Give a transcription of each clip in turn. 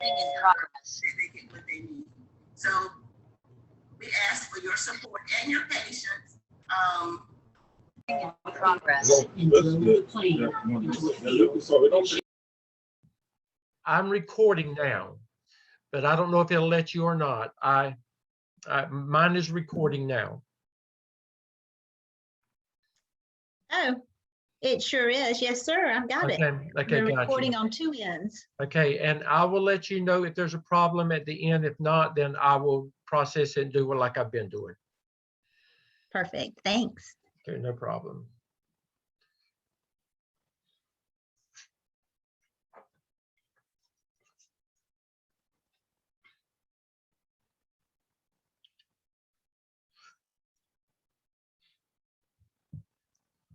in progress. That they get what they need. So we ask for your support and your patience. In progress. I'm recording now, but I don't know if it'll let you or not. Mine is recording now. Oh, it sure is. Yes, sir. I've got it. Okay, We're gotcha. recording on two ends. Okay, and I will let you know if there's a problem at the end. If not, then I will process it and do it like I've been doing. Perfect. Thanks. Okay, no problem.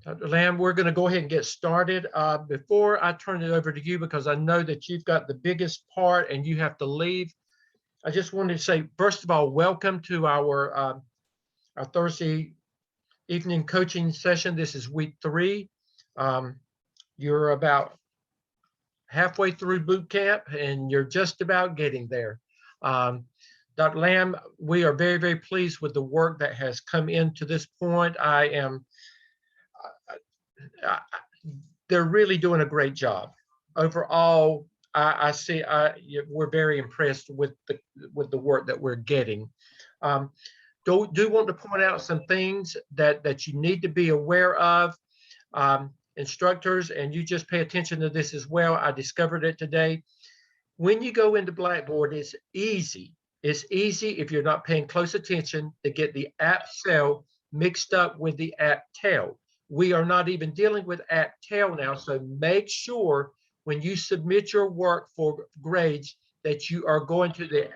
Dr. Lamb, we're going to go ahead and get started. Before I turn it over to you, because I know that you've got the biggest part and you have to leave, I just wanted to say, first of all, welcome to our Thursday evening coaching session. This is week 3. You're about halfway through boot camp and you're just about getting there. Dr. Lamb, we are very, very pleased with the work that has come into this point. They're really doing a great job. Overall, I see we're very impressed with the work that we're getting. Do want to point out some things that you need to be aware of, instructors, and you just pay attention to this as well. I discovered it today. When you go into Blackboard, it's easy. It's easy if you're not paying close attention to get the AAPSL mixed up with the AAPTL. We are not even dealing with AAPTL now, so make sure when you submit your work for grades that you are going to the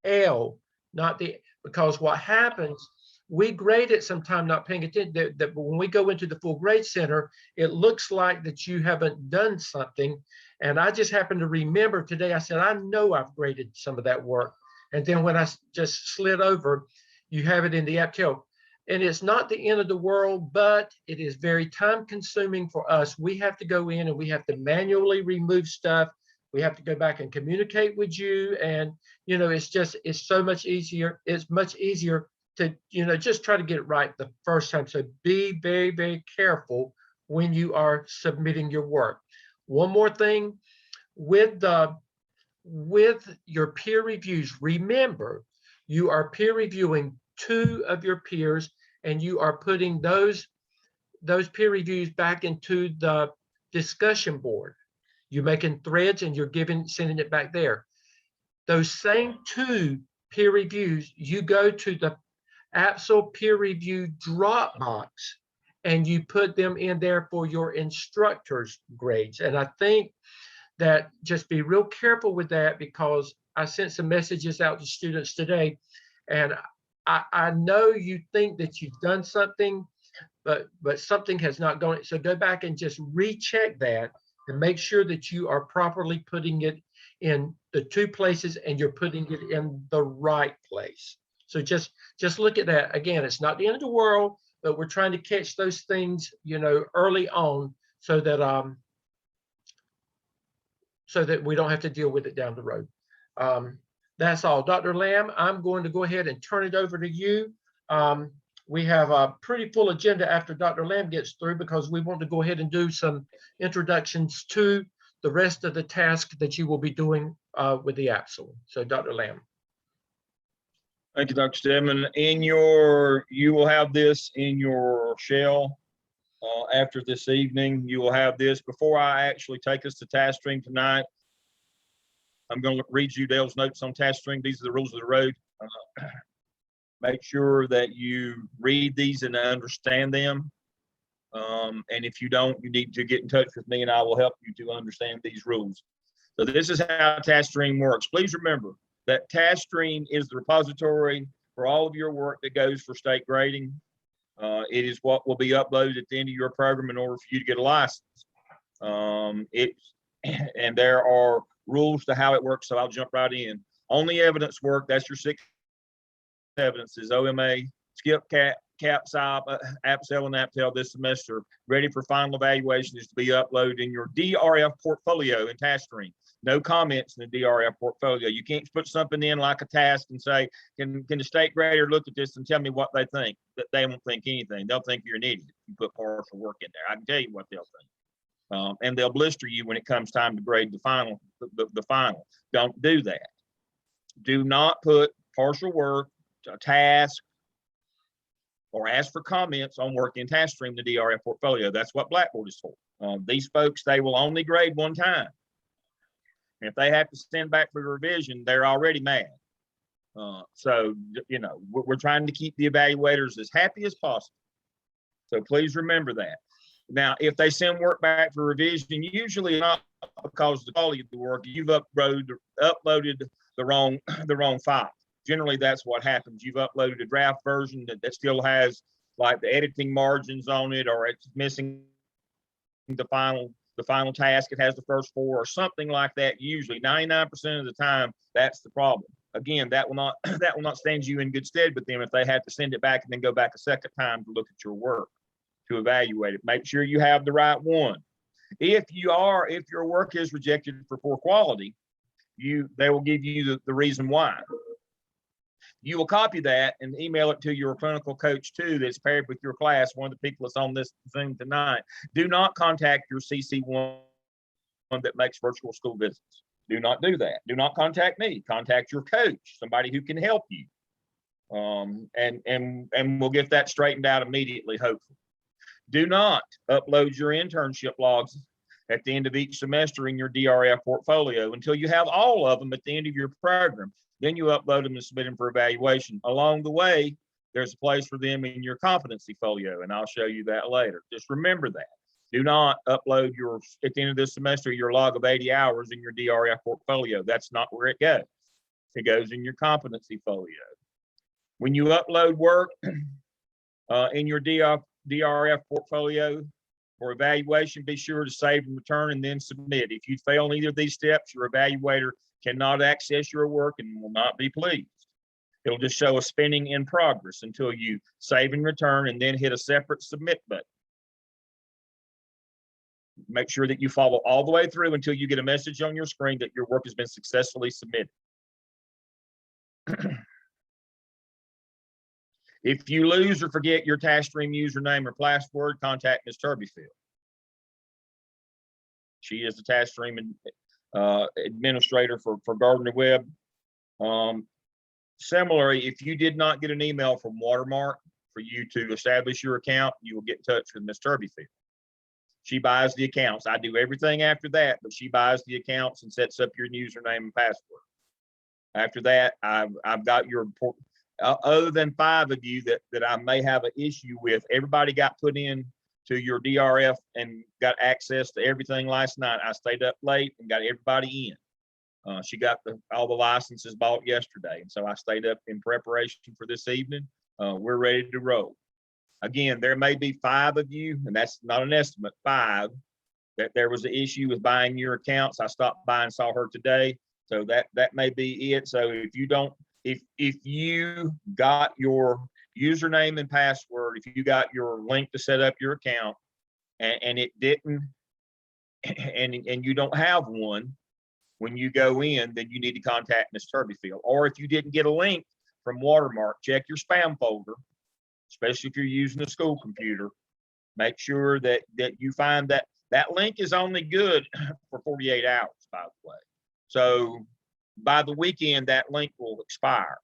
AAPSL, not the, because what happens, we grade it sometime not paying attention, that when we go into the full grade center, it looks like that you haven't done something. And I just happened to remember today, I said, I know I've graded some of that work. And then when I just slid over, you have it in the AAPTL. And it's not the end of the world, but it is very time consuming for us. We have to go in and we have to manually remove stuff. We have to go back and communicate with you. And, you know, it's so much easier. It's much easier to, you know, just try to get it right the first time. So be very, very careful when you are submitting your work. One more thing with your peer reviews, remember, you are peer reviewing 2 of your peers, and you are putting those peer reviews back into the discussion board. You're making threads and you're sending it back there. Those same 2 peer reviews, you go to the AAPSL peer review Dropbox and you put them in there for your instructor's grades. And I think that just be real careful with that, because I sent some messages out to students today, and I know you think that you've done something, but something has not gone. So go back and just recheck that and make sure that you are properly putting it in the 2 places and you're putting it in the right place. So just look at that. Again, it's not the end of the world, but we're trying to catch those things, you know, early on so that we don't have to deal with it down the road. That's all. Dr. Lamb, I'm going to go ahead and turn it over to you. We have a pretty full agenda after Dr. Lamb gets through, because we want to go ahead and do some introductions to the rest of the tasks that you will be doing with the AAPSL. So Dr. Lamb. Thank you, Dr. Stedman. You will have this in your shell after this evening. You will have this before I actually take us to Tasktream tonight. I'm going to read you Dale's notes on Tasktream. These are the rules of the road. Make sure that you read these and understand them. And if you don't, you need to get in touch with me and I will help you to understand these rules. So this is how Tasktream works. Please remember that Tasktream is the repository for all of your work that goes for state grading. It is what will be uploaded at the end of your program in order for you to get a license. And there are rules to how it works, so I'll jump right in. On the evidence work, that's your 6 evidences: OMA, skip, CAT, AAPSL and APTEL this semester, ready for final evaluation, is to be uploaded in your DRF portfolio in Tasktream. No comments in the DRF portfolio. You can't put something in like a task and say, can the state grader look at this and tell me what they think? That they won't think anything. They'll think you're an idiot if you put partial work in there. I can tell you what they'll think. And they'll blister you when it comes time to grade the final. The final. Don't do that. Do not put partial work, a task, or ask for comments on work in Tasktream, the DRF portfolio. That's what Blackboard is for. These folks, they will only grade one time. And if they have to send back for revision, they're already mad. So, you know, we're trying to keep the evaluators as happy as possible. So please remember that. Now, if they send work back for revision, usually not because of the quality of the work, you've uploaded the wrong file. Generally, that's what happens. You've uploaded a draft version that still has like the editing margins on it, or it's missing the final task. It has the first four or something like that. Usually 99% of the time, that's the problem. Again, that will not stand you in good stead with them if they have to send it back and then go back a second time to look at your work to evaluate it. Make sure you have the right one. If your work is rejected for poor quality, they will give you the reason why. You will copy that and email it to your clinical coach too, that's paired with your class, one of the people that's on this Zoom tonight. Do not contact your CC1 that makes virtual school visits. Do not do that. Do not contact me. Contact your coach, somebody who can help you. And we'll get that straightened out immediately, hopefully. Do not upload your internship logs at the end of each semester in your DRF portfolio until you have all of them at the end of your program. Then you upload them and submit them for evaluation. Along the way, there's a place for them in your Competency Folio, and I'll show you that later. Just remember that. Do not upload at the end of this semester, your log of 80 hours in your DRF portfolio. That's not where it goes. It goes in your Competency Folio. When you upload work in your DRF portfolio for evaluation, be sure to save and return and then submit. If you fail in either of these steps, your evaluator cannot access your work and will not be pleased. It'll just show a spinning in progress until you save and return and then hit a separate submit button. Make sure that you follow all the way through until you get a message on your screen that your work has been successfully submitted. If you lose or forget your Tasktream username or password, contact Ms. Turbyfield. She is the Tasktream administrator for Gardner Webb. Similarly, if you did not get an email from Watermark for you to establish your account, you will get in touch with Ms. Turbyfield. She buys the accounts. I do everything after that, but she buys the accounts and sets up your username and password. After that, I've got your report. Other than 5 of you that I may have an issue with, everybody got put in to your DRF and got access to everything last night. I stayed up late and got everybody in. She got all the licenses bought yesterday, and so I stayed up in preparation for this evening. We're ready to roll. Again, there may be 5 of you, and that's not an estimate, 5, that there was an issue with buying your accounts. I stopped by and saw her today, so that may be it. So if you don't, if you got your username and password, if you got your link to set up your account and it didn't, and you don't have one when you go in, then you need to contact Ms. Turbyfield. Or if you didn't get a link from Watermark, check your spam folder, especially if you're using a school computer. Make sure that you find that link is only good for 48 hours, by the way. So by the weekend, that link will expire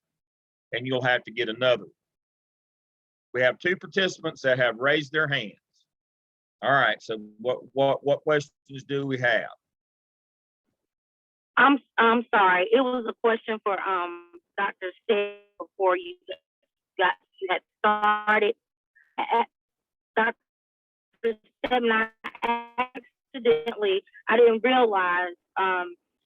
and you'll have to get another. We have 2 participants that have raised their hands. All right, so what questions do we have? I'm sorry. It was a question for Dr. Stead before you had started. Dr. Stead, accidentally, I didn't realize I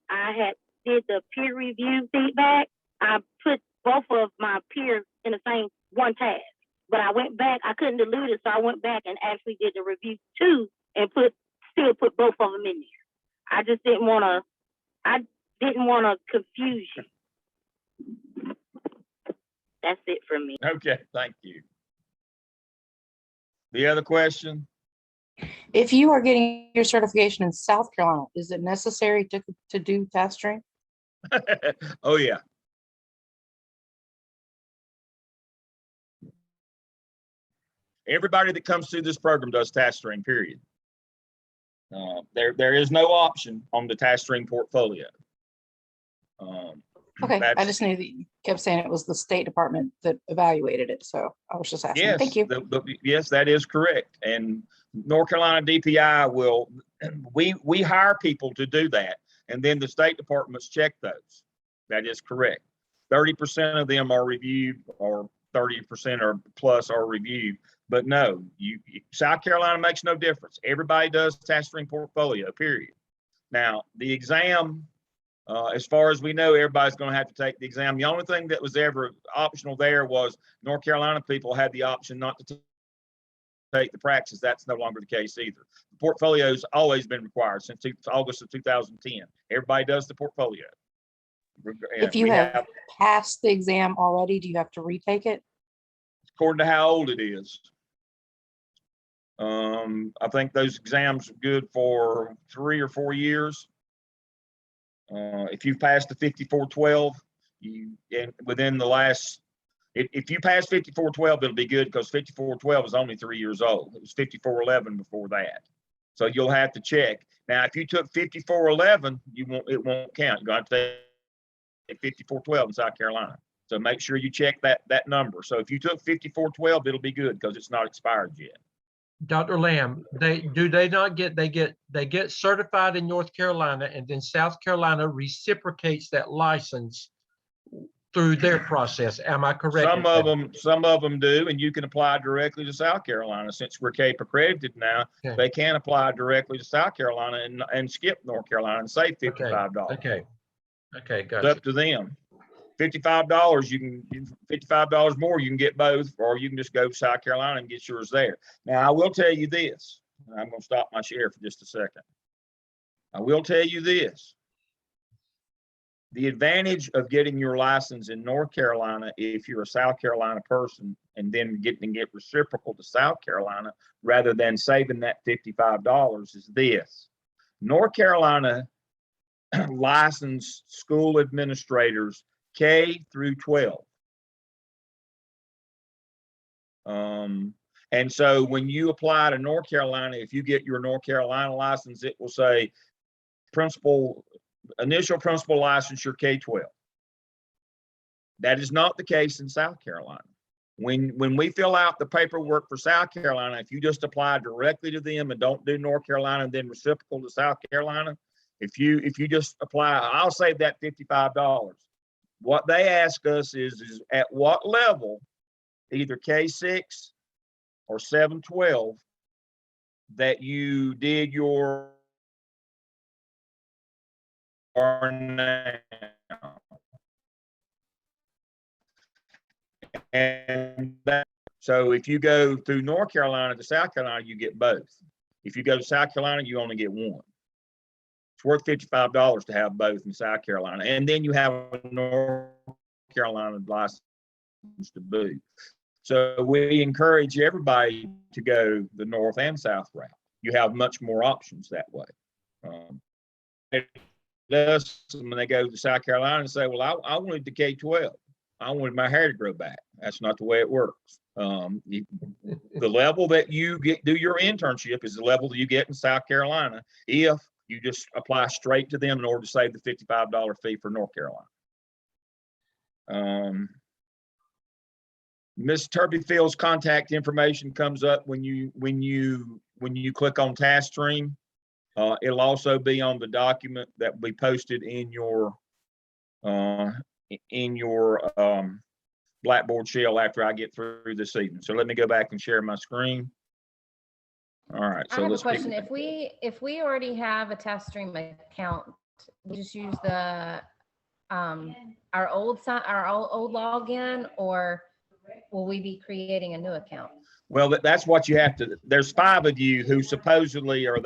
had did the peer review feedback. I put both of my peers in the same one task, but I went back. I couldn't delete it, so I went back and actually did the review 2 and still put both of them in there. I just didn't want to. I didn't want to confuse you. That's it for me. Okay, thank you. The other question? If you are getting your certification in South Carolina, is it necessary to do Tasktream? Oh, yeah. Everybody that comes through this program does Tasktream, period. There is no option on the Tasktream portfolio. Okay, I That's- just knew that you kept saying it was the State Department that evaluated it, so I was just asking. Yes, Thank you. yes, that is correct. And North Carolina DPI will, we hire people to do that, and then the State Departments check those. That is correct. 30% of them are reviewed, or 30% or plus are reviewed. But no, South Carolina makes no difference. Everybody does Tasktream portfolio, period. Now, the exam, as far as we know, everybody's going to have to take the exam. The only thing that was ever optional there was North Carolina people had the option not to take the practice. That's no longer the case either. The portfolio's always been required since August of 2010. Everybody does the portfolio. If you have passed the exam already, do you have to retake it? According to how old it is. I think those exams are good for 3 or 4 years. If you've passed the 5412, within the last, if you pass 5412, it'll be good, because 5412 is only 3 years old. It was 5411 before that. So you'll have to check. Now, if you took 5411, it won't count. You're going to have to take 5412 in South Carolina. So make sure you check that number. So if you took 5412, it'll be good, because it's not expired yet. Dr. Lamb, they get certified in North Carolina, and then South Carolina reciprocates that license through their process. Am I correct? Some of them do, and you can apply directly to South Carolina. Since we're CAPE accredited now, Okay. they can apply directly to South Carolina and skip North Carolina and save $55. Okay, It's gotcha. up to them. $55, $55 more, you can get both, or you can just go to South Carolina and get yours there. Now, I will tell you this. I'm going to stop my share for just a second. I will tell you this. The advantage of getting your license in North Carolina, if you're a South Carolina person, and then get reciprocal to South Carolina, rather than saving that $55, is this. North Carolina licensed school administrators K through 12. And so when you apply to North Carolina, if you get your North Carolina license, it will say initial principal licensure K-12. That is not the case in South Carolina. When we fill out the paperwork for South Carolina, if you just apply directly to them and don't do North Carolina and then reciprocal to South Carolina, if you just apply, I'll save that $55. What they ask us is at what level, either K6 or 712, that you did your now. And so if you go through North Carolina to South Carolina, you get both. If you go to South Carolina, you only get one. It's worth $55 to have both in South Carolina. And then you have a North Carolina license to boot. So we encourage everybody to go the North and South route. You have much more options that way. When they go to South Carolina and say, well, I wanted the K-12. I wanted my hair to grow back. That's not the way it works. The level that you do your internship is the level that you get in South Carolina if you just apply straight to them in order to save the $55 fee for North Carolina. Ms. Turbyfield's contact information comes up when you click on Tasktream. It'll also be on the document that we posted in your Blackboard shell after I get through this evening. So let me go back and share my screen. All right. So I have a let's question. If we already have a Tasktream account, we just use the our old login, or will we be creating a new account? Well, that's what you have to. There's 5 of you who supposedly are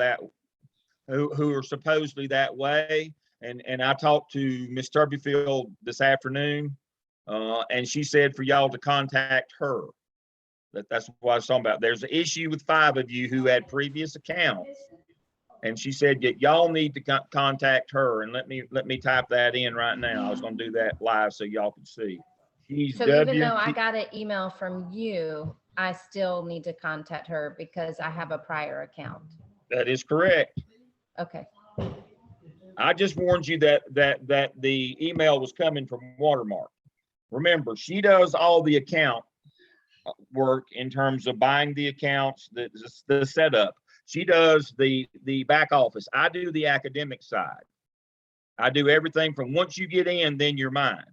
who are supposedly that way. And I talked to Ms. Turbyfield this afternoon, and she said for y'all to contact her. That's what I was talking about. There's an issue with 5 of you who had previous accounts. And she said that y'all need to contact her, and let me type that in right now. I was gonna do that live so y'all can see. She's So even though I got an email from you, I still need to contact her because I have a prior account. That is correct. Okay. I just warned you that the email was coming from Watermark. Remember, she does all the account work in terms of buying the accounts, the setup. She does the back office. I do the academic side. I do everything from once you get in, then you're mine.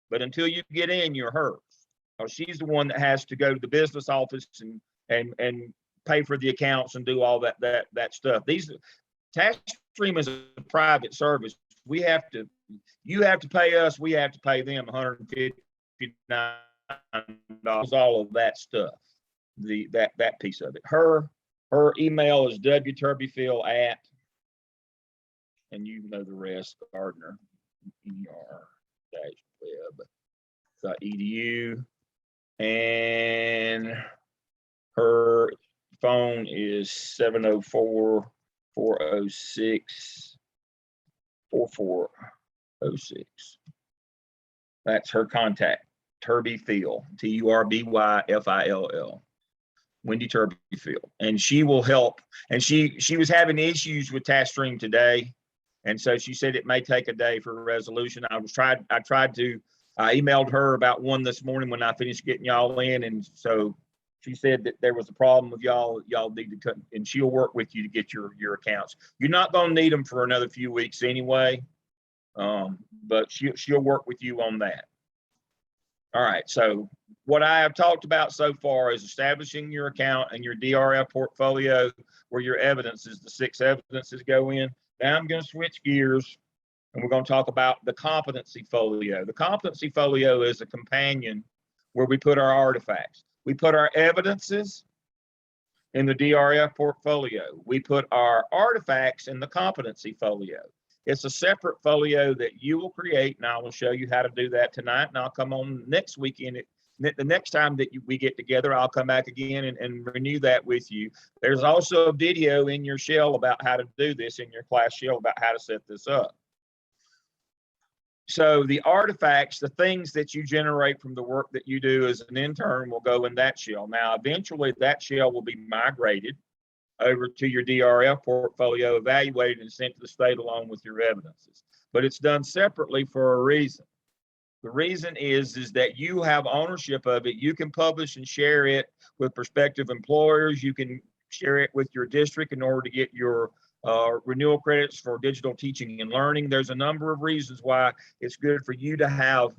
But until you get in, you're hers. She's the one that has to go to the business office and pay for the accounts and do all that stuff. Tasktream is a private service. You have to pay us, we have to pay them $159, all of that stuff. That piece of it. Her email is wturbyfield at, and you know the rest, Gardner, er-web.edu, and her phone is 704-406-4406. That's her contact, Turbyfield, Turbyfill. Wendy Turbyfield, and she will help. And she was having issues with Tasktream today, and so she said it may take a day for a resolution. I emailed her about 1 this morning when I finished getting y'all in, and so she said that there was a problem with y'all need to cut, and she'll work with you to get your accounts. You're not going to need them for another few weeks anyway, but she'll work with you on that. All right, so what I have talked about so far is establishing your account and your DRF portfolio where your evidences, the 6 evidences go in. Now I'm going to switch gears and we're going to talk about the Competency Folio. The Competency Folio is a companion where we put our artifacts. We put our evidences in the DRF portfolio. We put our artifacts in the Competency Folio. It's a separate folio that you will create, and I will show you how to do that tonight, and I'll come on next weekend. The next time that we get together, I'll come back again and renew that with you. There's also a video in your shell about how to do this, in your class shell about how to set this up. So the artifacts, the things that you generate from the work that you do as an intern will go in that shell. Now, eventually that shell will be migrated over to your DRF portfolio, evaluated and sent to the state along with your evidences. But it's done separately for a reason. The reason is that you have ownership of it. You can publish and share it with prospective employers. You can share it with your district in order to get your renewal credits for digital teaching and learning. There's a number of reasons why it's good for you to have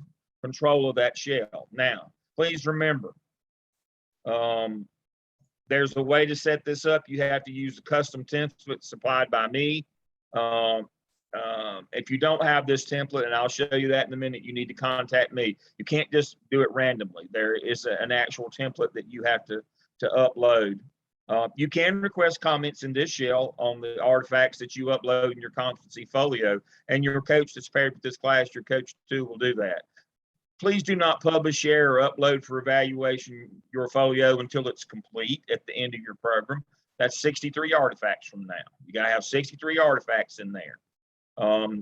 control of that shell. Now, please remember, there's a way to set this up. You have to use a custom template supplied by me. If you don't have this template, and I'll show you that in a minute, you need to contact me. You can't just do it randomly. There is an actual template that you have to upload. You can request comments in this shell on the artifacts that you upload in your Competency Folio, and your coach that's paired with this class, your coach too, will do that. Please do not publish, share, or upload for evaluation your folio until it's complete at the end of your program. That's 63 artifacts from now. You gotta have 63 artifacts in there.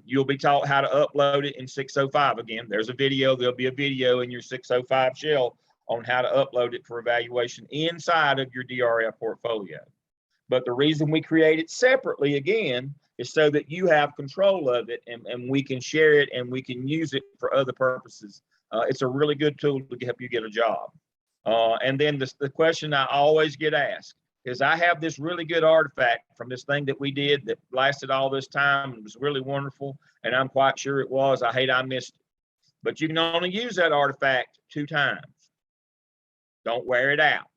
You'll be taught how to upload it in 605. Again, there's a video. There'll be a video in your 605 shell on how to upload it for evaluation inside of your DRF portfolio. But the reason we create it separately, again, is so that you have control of it and we can share it and we can use it for other purposes. It's a really good tool to help you get a job. And then the question I always get asked is, I have this really good artifact from this thing that we did that lasted all this time. It was really wonderful, and I'm quite sure it was. I hate I missed it. But you can only use that artifact 2 times. Don't wear it out.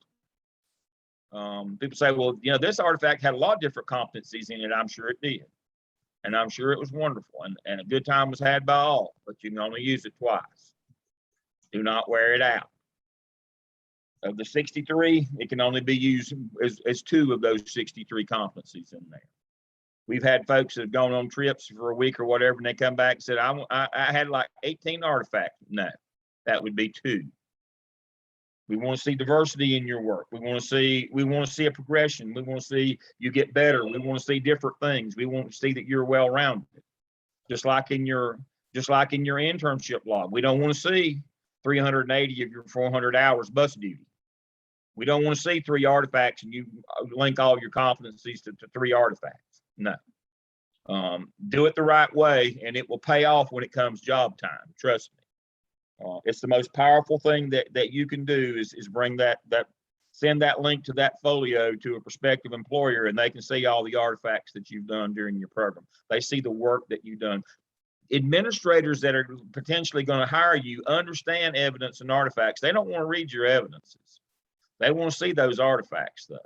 People say, well, you know, this artifact had a lot of different competencies in it. I'm sure it did. And I'm sure it was wonderful. And a good time was had by all, but you can only use it twice. Do not wear it out. Of the 63, it can only be used as 2 of those 63 competencies in there. We've had folks that have gone on trips for a week or whatever, and they come back and said, I had like 18 artifacts. No, that would be 2. We want to see diversity in your work. We want to see a progression. We want to see you get better. We want to see different things. We want to see that you're well-rounded. Just like in your internship log. We don't want to see 380 of your 400 hours bus duty. We don't want to see 3 artifacts and you link all your competencies to 3 artifacts. No. Do it the right way and it will pay off when it comes job time. Trust me. It's the most powerful thing that you can do is bring send that link to that folio to a prospective employer and they can see all the artifacts that you've done during your program. They see the work that you've done. Administrators that are potentially going to hire you understand evidence and artifacts. They don't want to read your evidences. They want to see those artifacts though.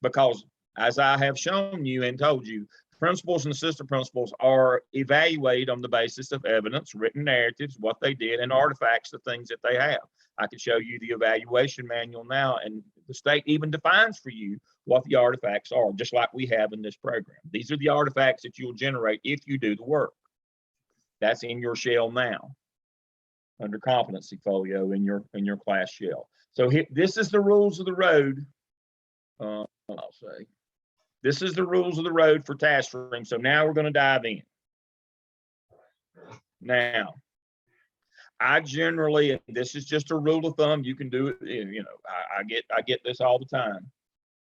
Because as I have shown you and told you, principals and assistant principals are evaluated on the basis of evidence, written narratives, what they did, and artifacts, the things that they have. I can show you the evaluation manual now, and the state even defines for you what the artifacts are, just like we have in this program. These are the artifacts that you'll generate if you do the work. That's in your shell now, under Competency Folio in your class shell. So this is the rules of the road. I'll say. This is the rules of the road for Tasktream. So now we're going to dive in. Now, I generally, and this is just a rule of thumb, you can do it, you know, I get this all the time.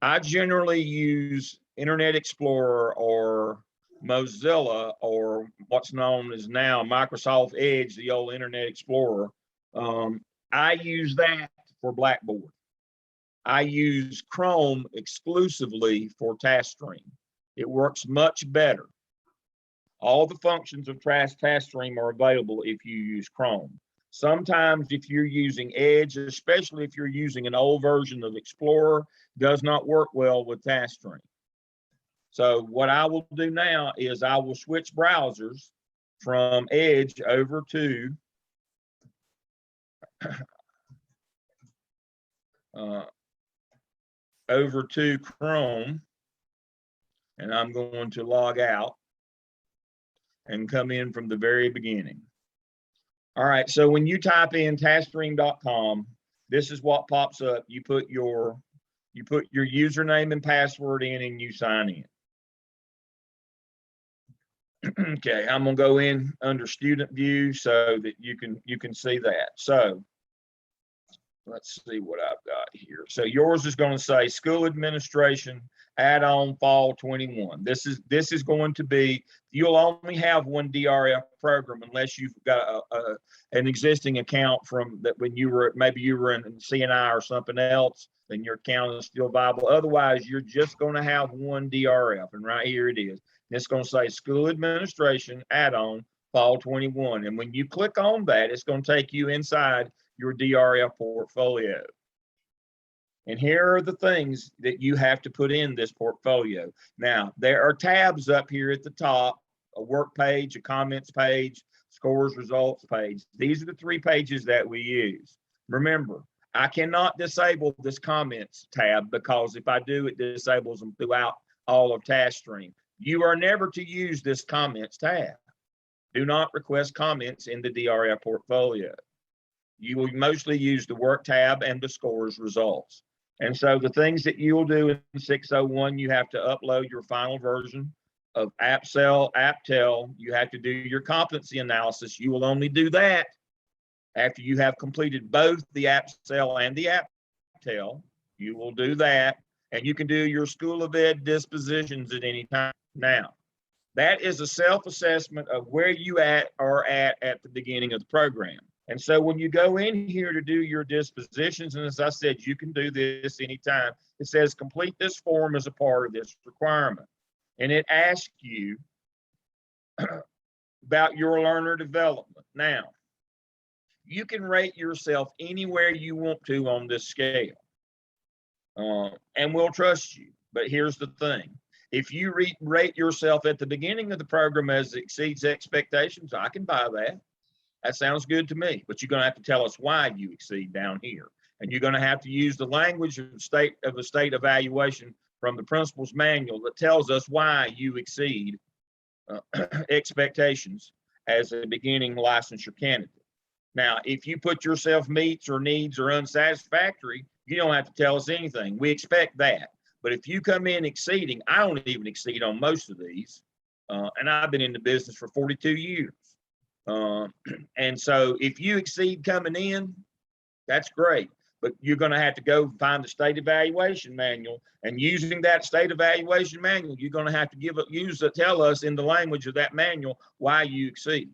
I generally use Internet Explorer or Mozilla or what's known as now Microsoft Edge, the old Internet Explorer. I use that for Blackboard. I use Chrome exclusively for Tasktream. It works much better. All the functions of Tasktream are available if you use Chrome. Sometimes if you're using Edge, especially if you're using an old version of Explorer, does not work well with Tasktream. So what I will do now is I will switch browsers from Edge over to Chrome, and I'm going to log out and come in from the very beginning. All right, so when you type in tasktream.com, this is what pops up. You put your username and password in and you sign in. Okay, I'm gonna go in under student view so that you can see that. So let's see what I've got here. So yours is going to say school administration add-on fall 21. This is going to be, you'll only have one DRF program unless you've got an existing account from that when maybe you were in CNI or something else, then your account is still viable. Otherwise, you're just going to have one DRF, and right here it is. It's going to say school administration add-on fall 21. And when you click on that, it's going to take you inside your DRF portfolio. And here are the things that you have to put in this portfolio. Now, there are tabs up here at the top, a work page, a comments page, scores, results page. These are the 3 pages that we use. Remember, I cannot disable this comments tab because if I do, it disables them throughout all of Tasktream. You are never to use this comments tab. Do not request comments in the DRF portfolio. You will mostly use the work tab and the scores results. And so the things that you'll do in 601, you have to upload your final version of AAPSL, AAPTEL. You have to do your competency analysis. You will only do that after you have completed both the AAPSL and the AAPTEL. You will do that, and you can do your School of Ed dispositions at any time. Now, that is a self-assessment of where you are at the beginning of the program. And so when you go in here to do your dispositions, and as I said, you can do this anytime, it says complete this form as a part of this requirement. And it asks you about your learner development. Now, you can rate yourself anywhere you want to on this scale. And we'll trust you. But here's the thing. If you rate yourself at the beginning of the program as it exceeds expectations, I can buy that. That sounds good to me, but you're going to have to tell us why you exceed down here. And you're going to have to use the language of the state evaluation from the principal's manual that tells us why you exceed expectations as a beginning licensure candidate. Now, if you put yourself meets or needs or unsatisfactory, you don't have to tell us anything. We expect that. But if you come in exceeding, I don't even exceed on most of these. And I've been in the business for 42 years. And so if you exceed coming in, that's great. But you're going to have to go find the state evaluation manual, and using that state evaluation manual, you're going to have to tell us in the language of that manual why you exceed.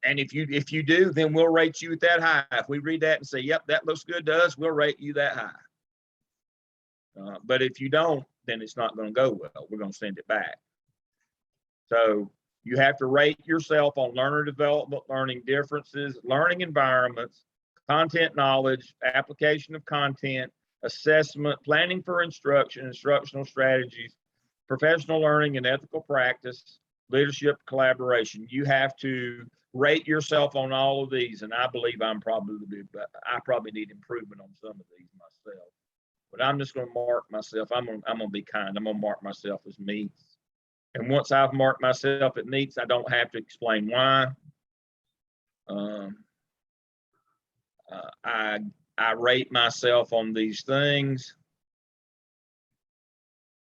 And if you do, then we'll rate you at that high. If we read that and say, yep, that looks good to us, we'll rate you that high. But if you don't, then it's not going to go well. We're going to send it back. So you have to rate yourself on learner development, learning differences, learning environments, content knowledge, application of content, assessment, planning for instruction, instructional strategies, professional learning and ethical practice, leadership, collaboration. You have to rate yourself on all of these, and I believe I probably need improvement on some of these myself. But I'm just going to mark myself. I'm going to be kind. I'm going to mark myself as meets. And once I've marked myself at meets, I don't have to explain why. I rate myself on these things.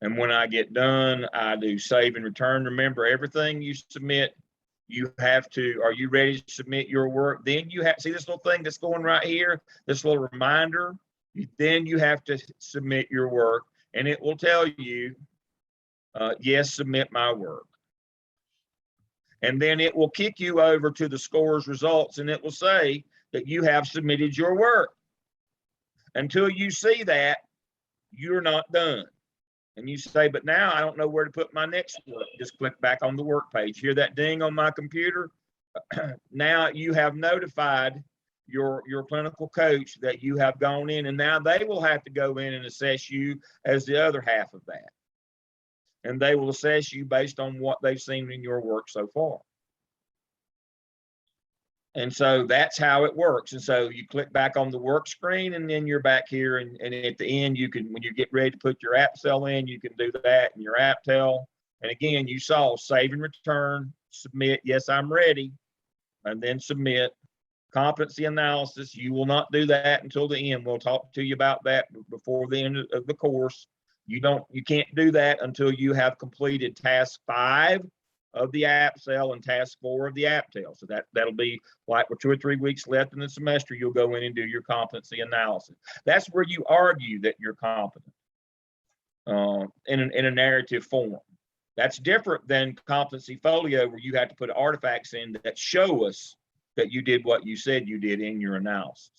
And when I get done, I do save and return. Remember, everything you submit, you have to, are you ready to submit your work? Then you have, see this little thing that's going right here, this little reminder, then you have to submit your work, and it will tell you, yes, submit my work. And then it will kick you over to the scores results, and it will say that you have submitted your work. Until you see that, you're not done. And you say, but now I don't know where to put my next work. Just click back on the work page. Hear that ding on my computer? Now you have notified your clinical coach that you have gone in, and now they will have to go in and assess you as the other half of that. And they will assess you based on what they've seen in your work so far. And so that's how it works. And so you click back on the work screen, and then you're back here. And at the end, you can, when you get ready to put your AAPSL in, you can do that in your APTEL. And again, you saw save and return, submit, yes, I'm ready, and then submit. Competency analysis, you will not do that until the end. We'll talk to you about that before the end of the course. You can't do that until you have completed task 5 of the AAPSL and task 4 of the APTEL. So that'll be like with 2 or 3 weeks left in the semester, you'll go in and do your competency analysis. That's where you argue that you're competent in a narrative form. That's different than Competency Folio, where you have to put artifacts in that show us that you did what you said you did in your analysis.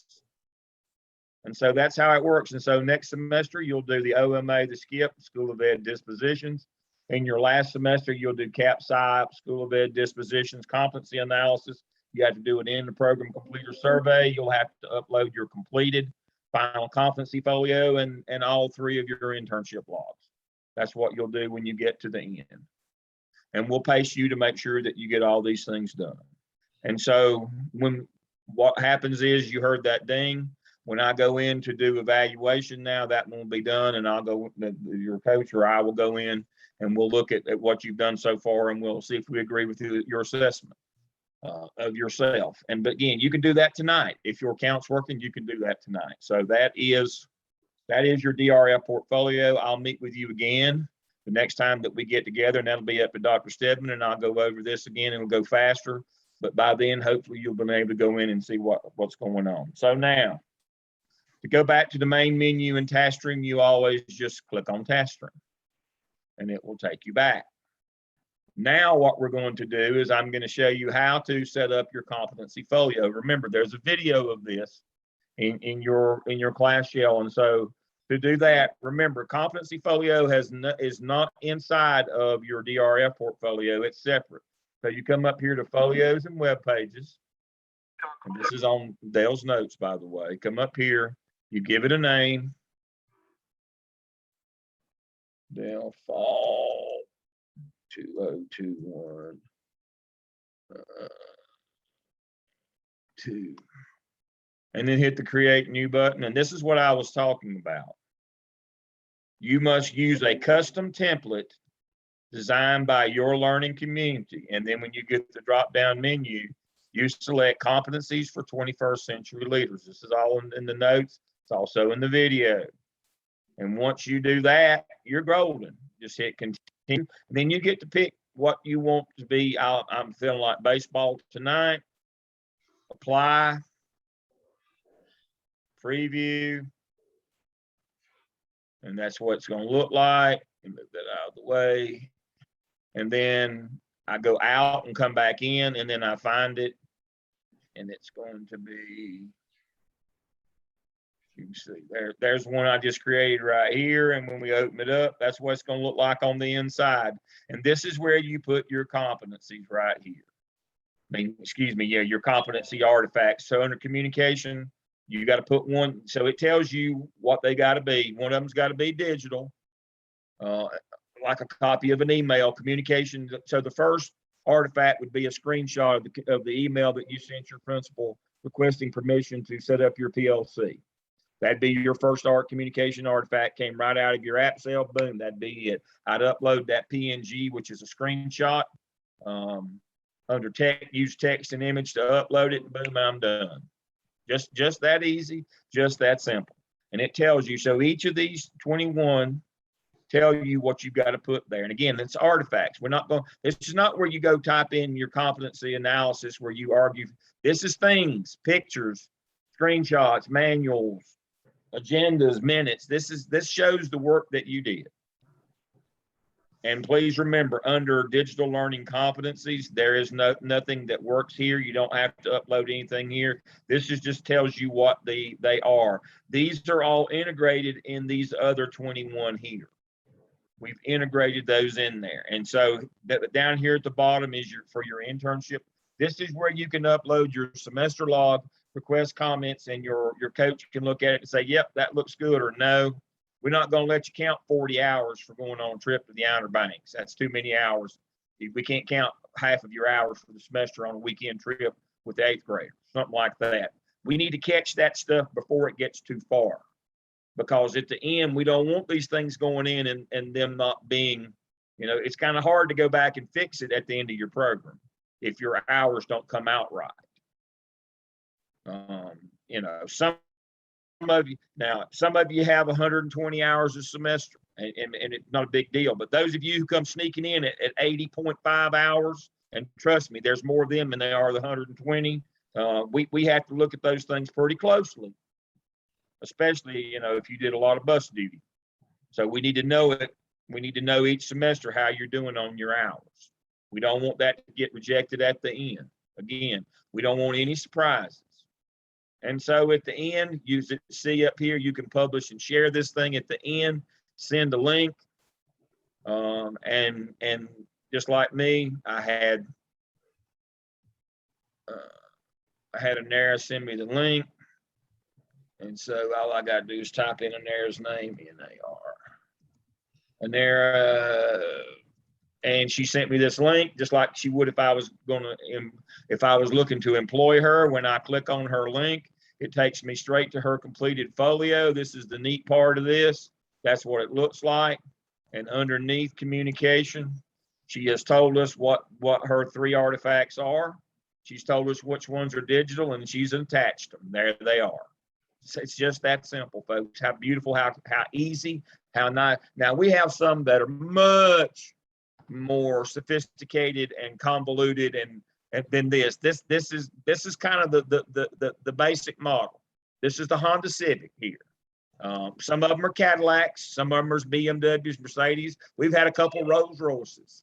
And so that's how it works. And so next semester, you'll do the OMA, the SCIP, School of Ed Dispositions. In your last semester, you'll do CAPSI, School of Ed Dispositions, competency analysis. You have to do an end of program completer survey. You'll have to upload your completed final competency folio and all 3 of your internship logs. That's what you'll do when you get to the end. And we'll pace you to make sure that you get all these things done. And so what happens is, you heard that ding. When I go in to do evaluation now, that will be done, and I'll go, your coach or I will go in and we'll look at what you've done so far, and we'll see if we agree with your assessment of yourself. And but again, you can do that tonight. If your account's working, you can do that tonight. So that is your DRF portfolio. I'll meet with you again the next time that we get together, and that'll be up at Dr. Stedman, and I'll go over this again, and we'll go faster. But by then, hopefully you'll be able to go in and see what's going on. So now, to go back to the main menu in Tasktream, you always just click on Tasktream, and it will take you back. Now what we're going to do is I'm going to show you how to set up your Competency Folio. Remember, there's a video of this in your class shell, and so to do that, remember, Competency Folio is not inside of your DRF portfolio. It's separate. So you come up here to Folios and Web Pages. And this is on Dale's notes, by the way. Come up here, you give it a name. Dale Fall 2021 2. And then hit the Create New button. And this is what I was talking about. You must use a custom template designed by your learning community. And then when you get the drop-down menu, You select competencies for 21st century leaders. This is all in the notes. It's also in the video. And once you do that, you're golden. Just hit continue. Then you get to pick what you want to be. I'm feeling like baseball tonight. Apply. Preview. And that's what it's going to look like. Move that out of the way. And then I go out and come back in, and then I find it. And it's going to be, you can see there's one I just created right here. And when we open it up, that's what it's going to look like on the inside. And this is where you put your competencies right here. Excuse me, yeah, your competency artifacts. So under communication, you got to put one. So it tells you what they got to be. One of them's got to be digital, like a copy of an email. Communication. So the first artifact would be a screenshot of the email that you sent your principal requesting permission to set up your PLC. That'd be your first communication artifact, came right out of your AAPSL. Boom, that'd be it. I'd upload that PNG, which is a screenshot. Under use text and image to upload it. Boom, I'm done. Just that easy, just that simple. And it tells you, so each of these 21 tell you what you've got to put there. And again, it's artifacts. We're not going, this is not where you go type in your competency analysis where you argue. This is things, pictures, screenshots, manuals, agendas, minutes. This shows the work that you did. And please remember, under digital learning competencies, there is nothing that works here. You don't have to upload anything here. This just tells you what they are. These are all integrated in these other 21 here. We've integrated those in there. And so down here at the bottom is for your internship. This is where you can upload your semester log, request comments, and your coach can look at it and say, yep, that looks good, or no. We're not going to let you count 40 hours for going on a trip to the Outer Banks. That's too many hours. We can't count half of your hours for the semester on a weekend trip with the 8th graders, something like that. We need to catch that stuff before it gets too far, because at the end, we don't want these things going in and them not being, it's kind of hard to go back and fix it at the end of your program if your hours don't come out right. Some of you have 120 hours a semester, and it's not a big deal. But those of you who come sneaking in at 80.5 hours, and trust me, there's more of them than there are the 120. We have to look at those things pretty closely, especially if you did a lot of bus duty. So we need to know it. We need to know each semester how you're doing on your hours. We don't want that to get rejected at the end. Again, we don't want any surprises. And so at the end, see up here, you can publish and share this thing at the end, send a link. And just like me, I had Anara send me the link. And so all I got to do is type in Anara's name, N-A-R. Anara, and she sent me this link, just like she would if I was looking to employ her. When I click on her link, it takes me straight to her completed folio. This is the neat part of this. That's what it looks like. And underneath communication, she has told us what her 3 artifacts are. She's told us which ones are digital, and she's attached them. There they are. It's just that simple, folks. How beautiful, how easy, how nice. Now we have some that are much more sophisticated and convoluted and than this. This is kind of the basic model. This is the Honda Civic here. Some of them are Cadillacs, some of them are BMWs, Mercedes. We've had a couple Rolls Royces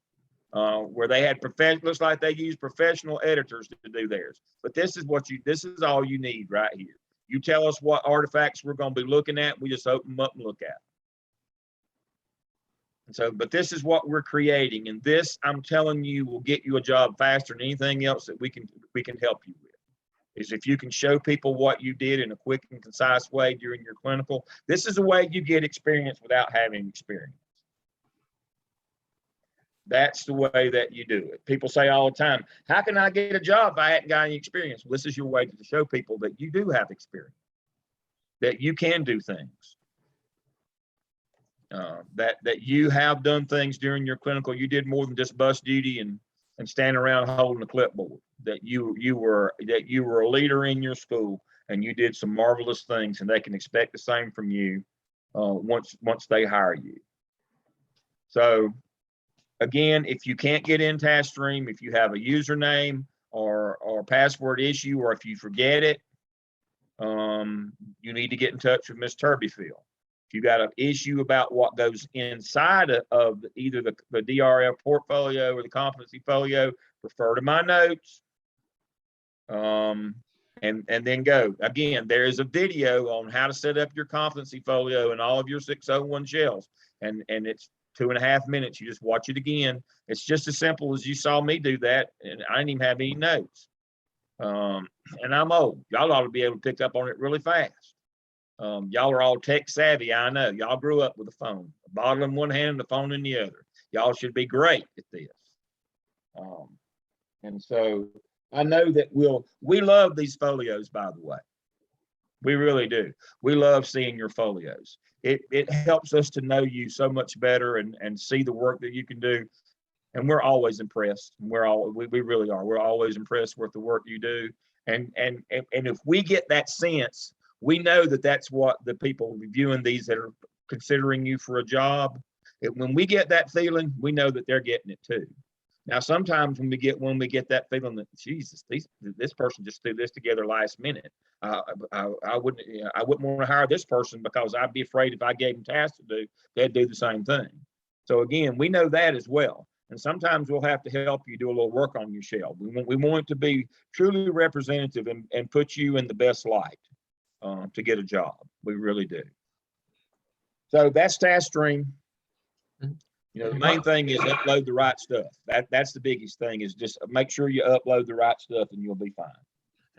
where they had looks like they use professional editors to do theirs. But this is all you need right here. You tell us what artifacts we're going to be looking at. We just open them up and look at them. And so, but this is what we're creating. And this, I'm telling you, will get you a job faster than anything else that we can help you with. Is if you can show people what you did in a quick and concise way during your clinical. This is a way you get experience without having experience. That's the way that you do it. People say all the time, how can I get a job if I hadn't got any experience? Well, this is your way to show people that you do have experience, that you can do things, that you have done things during your clinical. You did more than just bus duty and stand around holding a clipboard. that you were a leader in your school and you did some marvelous things, and they can expect the same from you once they hire you. So again, if you can't get in Tasktream, if you have a username or password issue, or if you forget it, you need to get in touch with Ms. Turbyfield. If you got an issue about what goes inside of either the DRF portfolio or the competency folio, refer to my notes. And then go. Again, there is a video on how to set up your competency folio and all of your 601 shells. And it's 2.5 minutes. You just watch it again. It's just as simple as you saw me do that. And I didn't even have any notes. And I'm old. Y'all ought to be able to pick up on it really fast. Y'all are all tech savvy. I know. Y'all grew up with a phone, a bottle in one hand and the phone in the other. Y'all should be great at this. And so I know that we love these folios, by the way. We really do. We love seeing your folios. It helps us to know you so much better and see the work that you can do. And we're always impressed. We really are. We're always impressed with the work you do. And if we get that sense, we know that that's what the people reviewing these that are considering you for a job, when we get that feeling, we know that they're getting it too. Now, sometimes when we get that feeling that, Jesus, this person just threw this together last minute, I wouldn't want to hire this person because I'd be afraid if I gave them tasks to do, they'd do the same thing. So again, we know that as well. And sometimes we'll have to help you do a little work on your shell. We want it to be truly representative and put you in the best light to get a job. We really do. So that's Tasktream. You know, the main thing is upload the right stuff. That's the biggest thing, is just make sure you upload the right stuff and you'll be fine.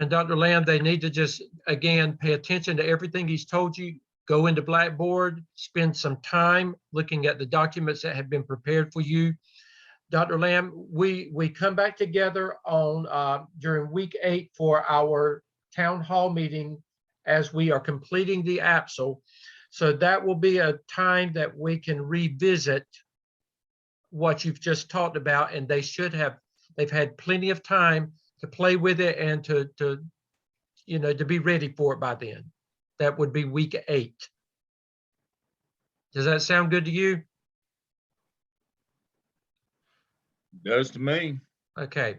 And Dr. Lamb, they need to just, again, pay attention to everything he's told you. Go into Blackboard, spend some time looking at the documents that have been prepared for you. Dr. Lamb, we come back together on during week 8 for our town hall meeting as we are completing the AAPSL. So that will be a time that we can revisit what you've just talked about, and they've had plenty of time to play with it and to be ready for it by then. That would be week 8. Does that sound good to you? Does to me. Okay.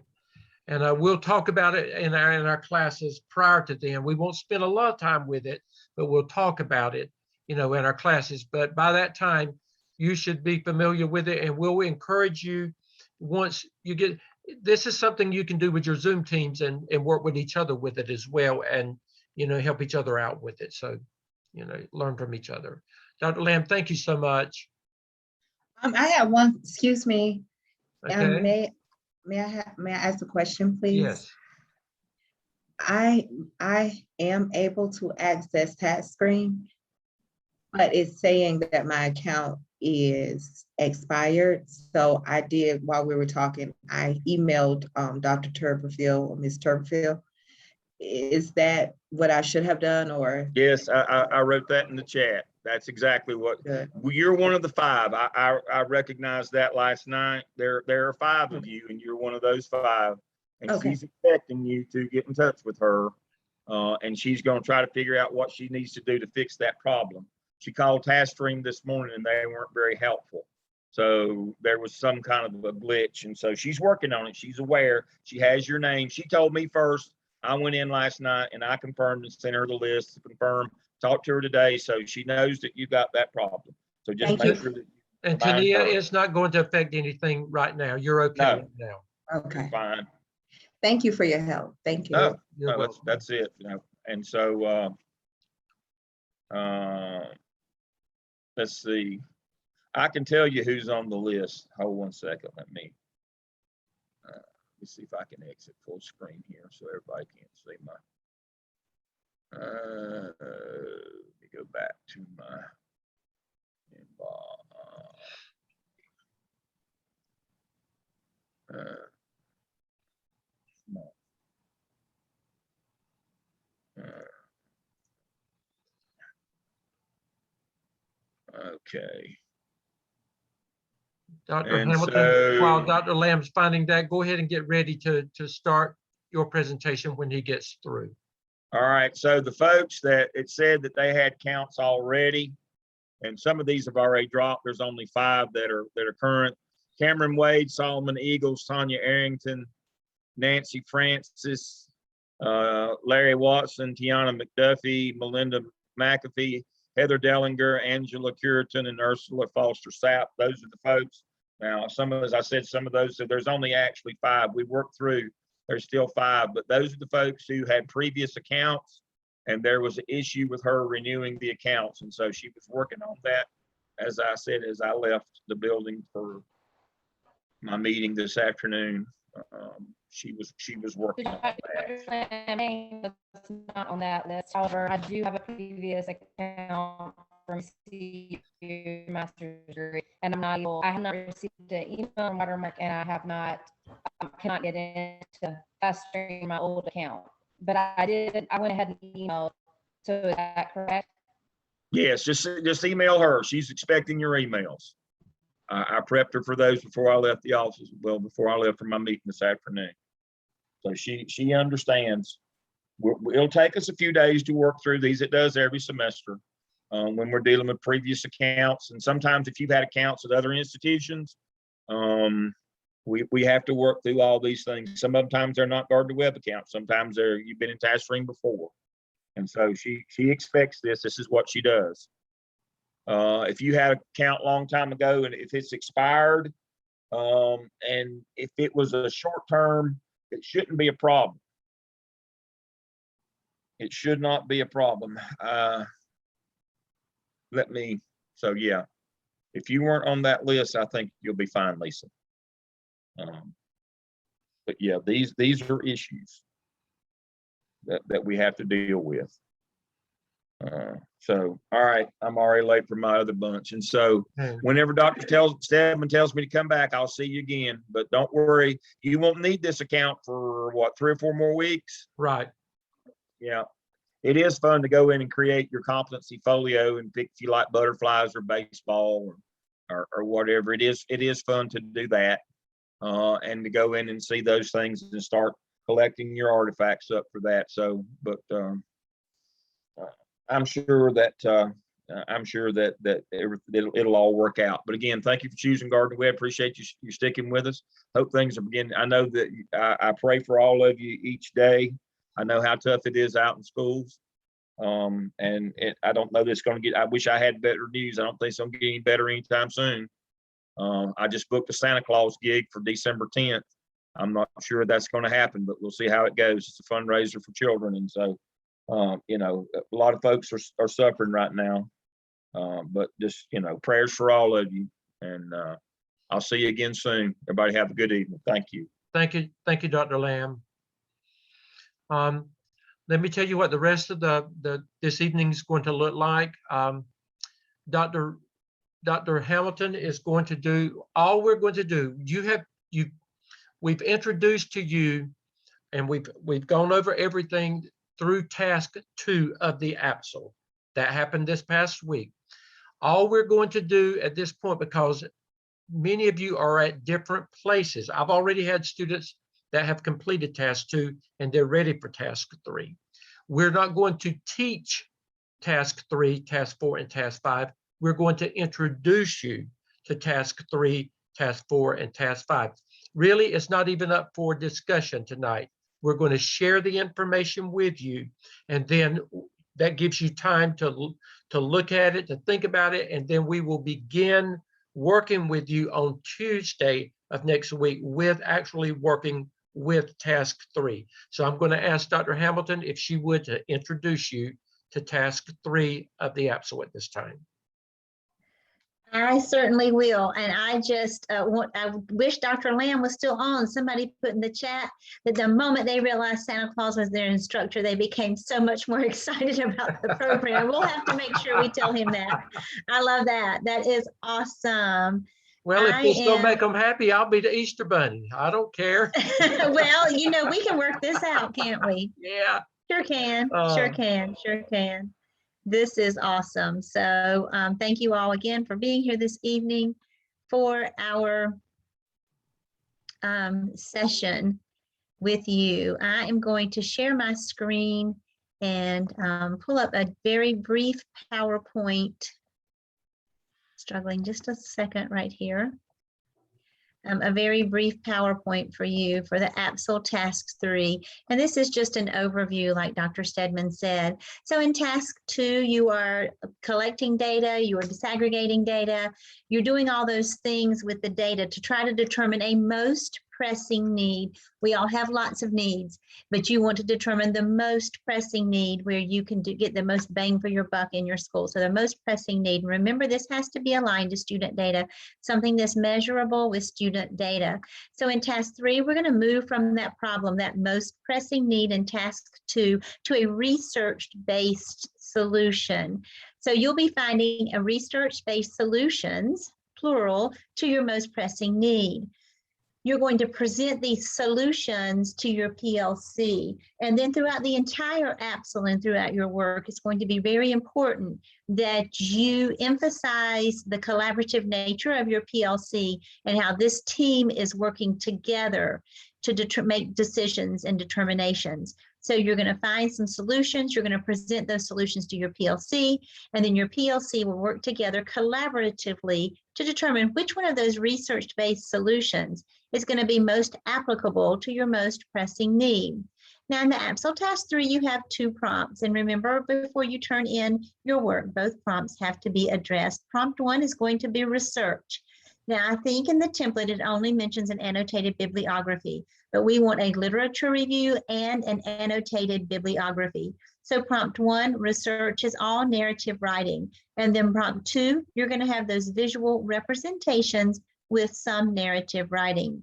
And we'll talk about it in our classes prior to then. We won't spend a lot of time with it, but we'll talk about it, in our classes. But by that time, you should be familiar with it, and we'll encourage you once you get, this is something you can do with your Zoom teams and work with each other with it as well, and, help each other out with it. So, learn from each other. Dr. Lamb, thank you so much. I have one, excuse me. Okay. May I ask a question, please? Yes. I am able to access Tasktream, but it's saying that my account is expired. So I did, while we were talking, I emailed Dr. Turberfield or Ms. Turberfield. Is that what I should have done, or? Yes, I wrote that in the chat. That's exactly what. Good. You're one of the 5. I recognized that last night. There are 5 of you, and you're one of those 5. And Okay. she's expecting you to get in touch with her, and she's going to try to figure out what she needs to do to fix that problem. She called Tasktream this morning, and they weren't very helpful. So there was some kind of a glitch, and so she's working on it. She's aware. She has your name. She told me first. I went in last night and I confirmed and sent her the list to confirm. Talked to her today, so she knows that you got that problem. So just Thank make you. sure that. And Remind Tania, her. it's not going to affect anything right now. You're okay No. now. Okay. Fine. Thank you for your help. Thank you. No, You're no, welcome. that's it. And so let's see. I can tell you who's on the list. Hold one second. Let me see if I can exit full screen here so everybody can see my. Let me go back to my inbox. Okay. Dr. And Hamilton, so- while Dr. Lamb's finding that, go ahead and get ready to start your presentation when he gets through. All right, so the folks that it said that they had counts already, and some of these have already dropped. There's only 5 that are current. Cameron Wade, Solomon Eagles, Tanya Arrington, Nancy Francis, Larry Watson, Tiana McDuffie, Melinda McAfee, Heather Dellinger, Angela Curitan, and Ursula Foster Sapp. Those are the folks. Now, some of, as I said, some of those, so there's only actually 5. We worked through, there's still 5, but those are the folks who had previous accounts, and there was an issue with her renewing the accounts. And so she was working on that, as I said, as I left the building for my meeting this afternoon. She was working on that. That's not on that list. However, I do have a previous account from CU master's degree, and I have not received an email from Watermark, and I have not, cannot get into Tasktream my old account. But I went ahead and emailed. So is that correct? Yes, just email her. She's expecting your emails. I prepped her for those before I left the office. Well, before I left for my meeting this afternoon. So she understands. It'll take us a few days to work through these. It does every semester when we're dealing with previous accounts. And sometimes if you've had accounts at other institutions, we have to work through all these things. Sometimes they're not guarded web accounts. Sometimes you've been in Tasktream before. And so she expects this. This is what she does. If you had an account a long time ago and if it's expired, and if it was a short term, it shouldn't be a problem. It should not be a problem. So yeah, if you weren't on that list, I think you'll be fine, Lisa. But yeah, these are issues that we have to deal with. So, all right, I'm already late for my other bunch. And so whenever Dr. Stedman tells me to come back, I'll see you again. But don't worry, you won't need this account for what, 3 or 4 more weeks? Right. Yeah. It is fun to go in and create your competency folio and pick if you like butterflies or baseball or whatever. It is fun to do that. And to go in and see those things and start collecting your artifacts up for that. So, but I'm sure that it'll all work out. But again, thank you for choosing Garden Web. Appreciate you sticking with us. Hope things are beginning. I know that I pray for all of you each day. I know how tough it is out in schools. And I don't know that it's going to get, I wish I had better news. I don't think it's going to get any better anytime soon. I just booked a Santa Claus gig for December 10th. I'm not sure that's going to happen, but we'll see how it goes. It's a fundraiser for children. And so, you know, a lot of folks are suffering right now, but just, you know, prayers for all of you. And I'll see you again soon. Everybody have a good evening. Thank you. Thank you. Thank you, Dr. Lamb. Let me tell you what the rest of this evening is going to look like. Dr. Hamilton is going to do, all we're going to do, we've introduced to you, and we've gone over everything through task 2 of the AAPSL. That happened this past week. All we're going to do at this point, because many of you are at different places. I've already had students that have completed task 2 and they're ready for task 3. We're not going to teach task 3, task 4, and task 5. We're going to introduce you to task 3, task 4, and task 5. Really, it's not even up for discussion tonight. We're going to share the information with you, and then that gives you time to look at it, to think about it, and then we will begin working with you on Tuesday of next week with actually working with task 3. So I'm going to ask Dr. Hamilton if she would to introduce you to task 3 of the AAPSL at this time. I certainly will. And I just I wish Dr. Lamb was still on. Somebody put in the chat that the moment they realized Santa Claus was their instructor, they became so much more excited about the program. We'll have to make sure we tell him that. I love that. That is awesome. Well, if it's going to make them happy, I'll be the Easter Bunny. I don't care. Well, you know, we can work this out, can't we? Yeah. Sure can. Sure can. Sure can. This is awesome. So thank you all again for being here this evening for our session. with you. I am going to share my screen and pull up a very brief PowerPoint. Struggling just a second right here. A very brief PowerPoint for you for the AAPSL Task 3. And this is just an overview, like Dr. Stedman said. So in Task 2, you are collecting data, you are disaggregating data, you're doing all those things with the data to try to determine a most pressing need. We all have lots of needs, but you want to determine the most pressing need where you can get the most bang for your buck in your school. So the most pressing need, remember this has to be aligned to student data, something that's measurable with student data. So in Task 3, we're going to move from that problem, that most pressing need in Task 2, to a research-based solution. So you'll be finding a research-based solutions, plural, to your most pressing need. You're going to present these solutions to your PLC. And then throughout the entire AAPSL and throughout your work, it's going to be very important that you emphasize the collaborative nature of your PLC and how this team is working together to make decisions and determinations. So you're going to find some solutions, you're going to present those solutions to your PLC, and then your PLC will work together collaboratively to determine which one of those research-based solutions is going to be most applicable to your most pressing need. Now in the AAPSL Task 3, you have 2 prompts. And remember, before you turn in your work, both prompts have to be addressed. Prompt 1 is going to be research. Now, I think in the template, it only mentions an annotated bibliography, but we want a literature review and an annotated bibliography. So prompt 1, research, is all narrative writing. And then prompt 2, you're going to have those visual representations with some narrative writing.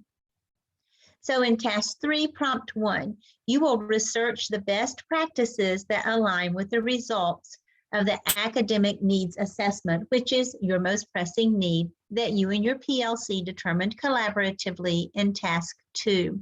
So in Task 3, prompt 1, you will research the best practices that align with the results of the academic needs assessment, which is your most pressing need that you and your PLC determined collaboratively in Task 2.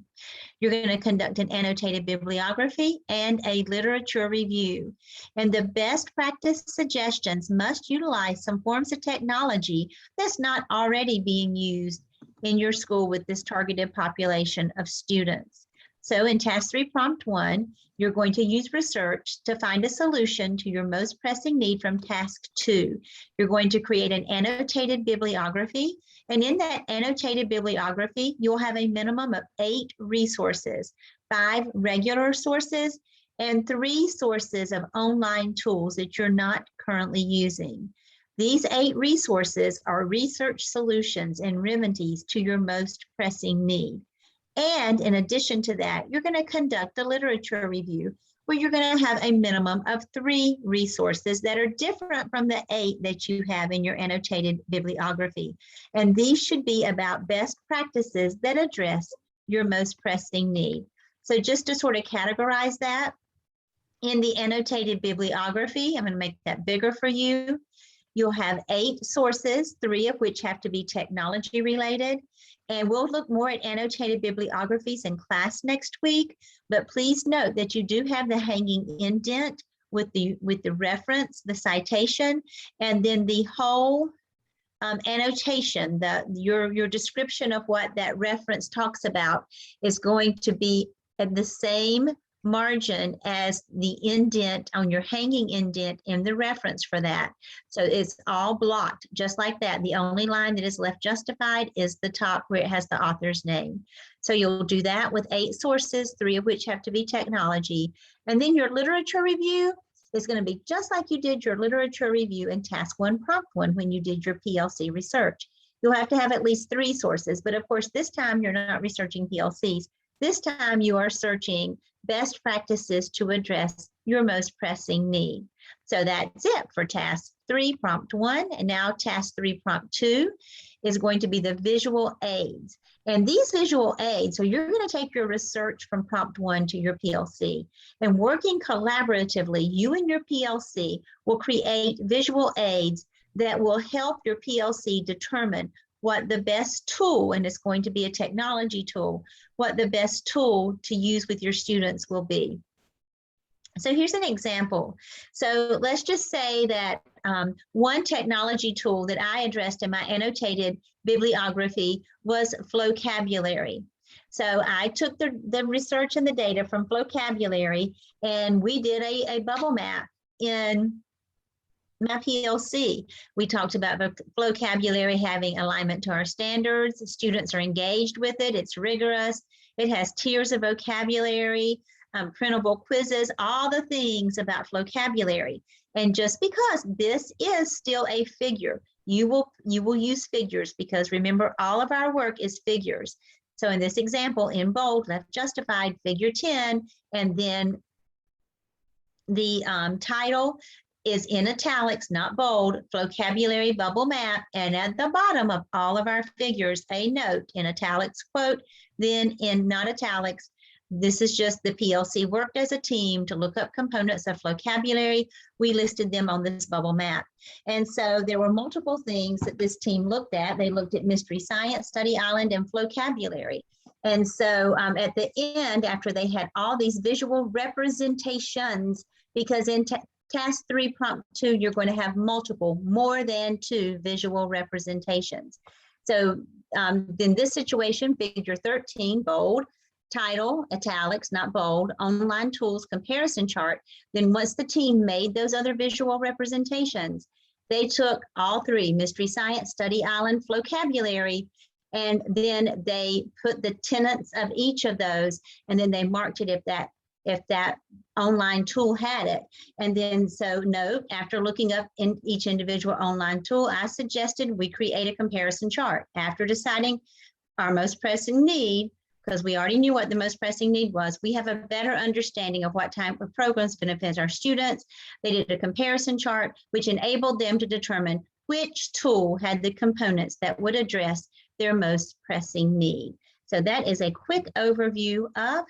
You're going to conduct an annotated bibliography and a literature review. And the best practice suggestions must utilize some forms of technology that's not already being used in your school with this targeted population of students. So in Task 3, prompt 1, you're going to use research to find a solution to your most pressing need from Task 2. You're going to create an annotated bibliography, and in that annotated bibliography, you'll have a minimum of 8 resources, 5 regular sources, and 3 sources of online tools that you're not currently using. These 8 resources are research solutions and remedies to your most pressing need. And in addition to that, you're going to conduct a literature review where you're going to have a minimum of 3 resources that are different from the 8 that you have in your annotated bibliography. And these should be about best practices that address your most pressing need. So just to sort of categorize that, in the annotated bibliography, I'm going to make that bigger for you. You'll have 8 sources, 3 of which have to be technology related. And we'll look more at annotated bibliographies in class next week, but please note that you do have the hanging indent with the reference, the citation, and then the whole annotation, your description of what that reference talks about is going to be at the same margin as the indent on your hanging indent in the reference for that. So it's all blocked just like that. The only line that is left justified is the top where it has the author's name. So you'll do that with 8 sources, 3 of which have to be technology. And then your literature review is going to be just like you did your literature review in Task 1, Prompt 1 when you did your PLC research. You'll have to have at least 3 sources, but of course this time you're not researching PLCs. This time you are searching best practices to address your most pressing need. So that's it for Task 3, Prompt 1, and now Task 3, Prompt 2 is going to be the visual aids. And these visual aids, so you're going to take your research from Prompt 1 to your PLC, and working collaboratively, you and your PLC will create visual aids that will help your PLC determine what the best tool, and it's going to be a technology tool, what the best tool to use with your students will be. So here's an example. So let's just say that one technology tool that I addressed in my annotated bibliography was vocabulary. So I took the research and the data from vocabulary, and we did a bubble map in my PLC. We talked about vocabulary having alignment to our standards. The students are engaged with it. It's rigorous. It has tiers of vocabulary, printable quizzes, all the things about vocabulary. And just because this is still a figure, you will use figures, because remember, all of our work is figures. So in this example, in bold, left justified, figure 10, and then the title is in italics, not bold, vocabulary bubble map, and at the bottom of all of our figures, a note in italics quote, then in not italics, this is just the PLC worked as a team to look up components of vocabulary. We listed them on this bubble map. And so there were multiple things that this team looked at. They looked at mystery science, study island, and vocabulary. And so at the end, after they had all these visual representations, because in task 3, prompt 2, you're going to have more than 2 visual representations. So in this situation, figure 13, bold, title, italics, not bold, online tools, comparison chart. Then once the team made those other visual representations, they took all 3, mystery science, study island, vocabulary, and then they put the tenets of each of those, and then they marked it if that online tool had it. And then so note, after looking up in each individual online tool, I suggested we create a comparison chart. After deciding our most pressing need, because we already knew what the most pressing need was, we have a better understanding of what type of programs benefit our students. They did a comparison chart, which enabled them to determine which tool had the components that would address their most pressing need. So that is a quick overview of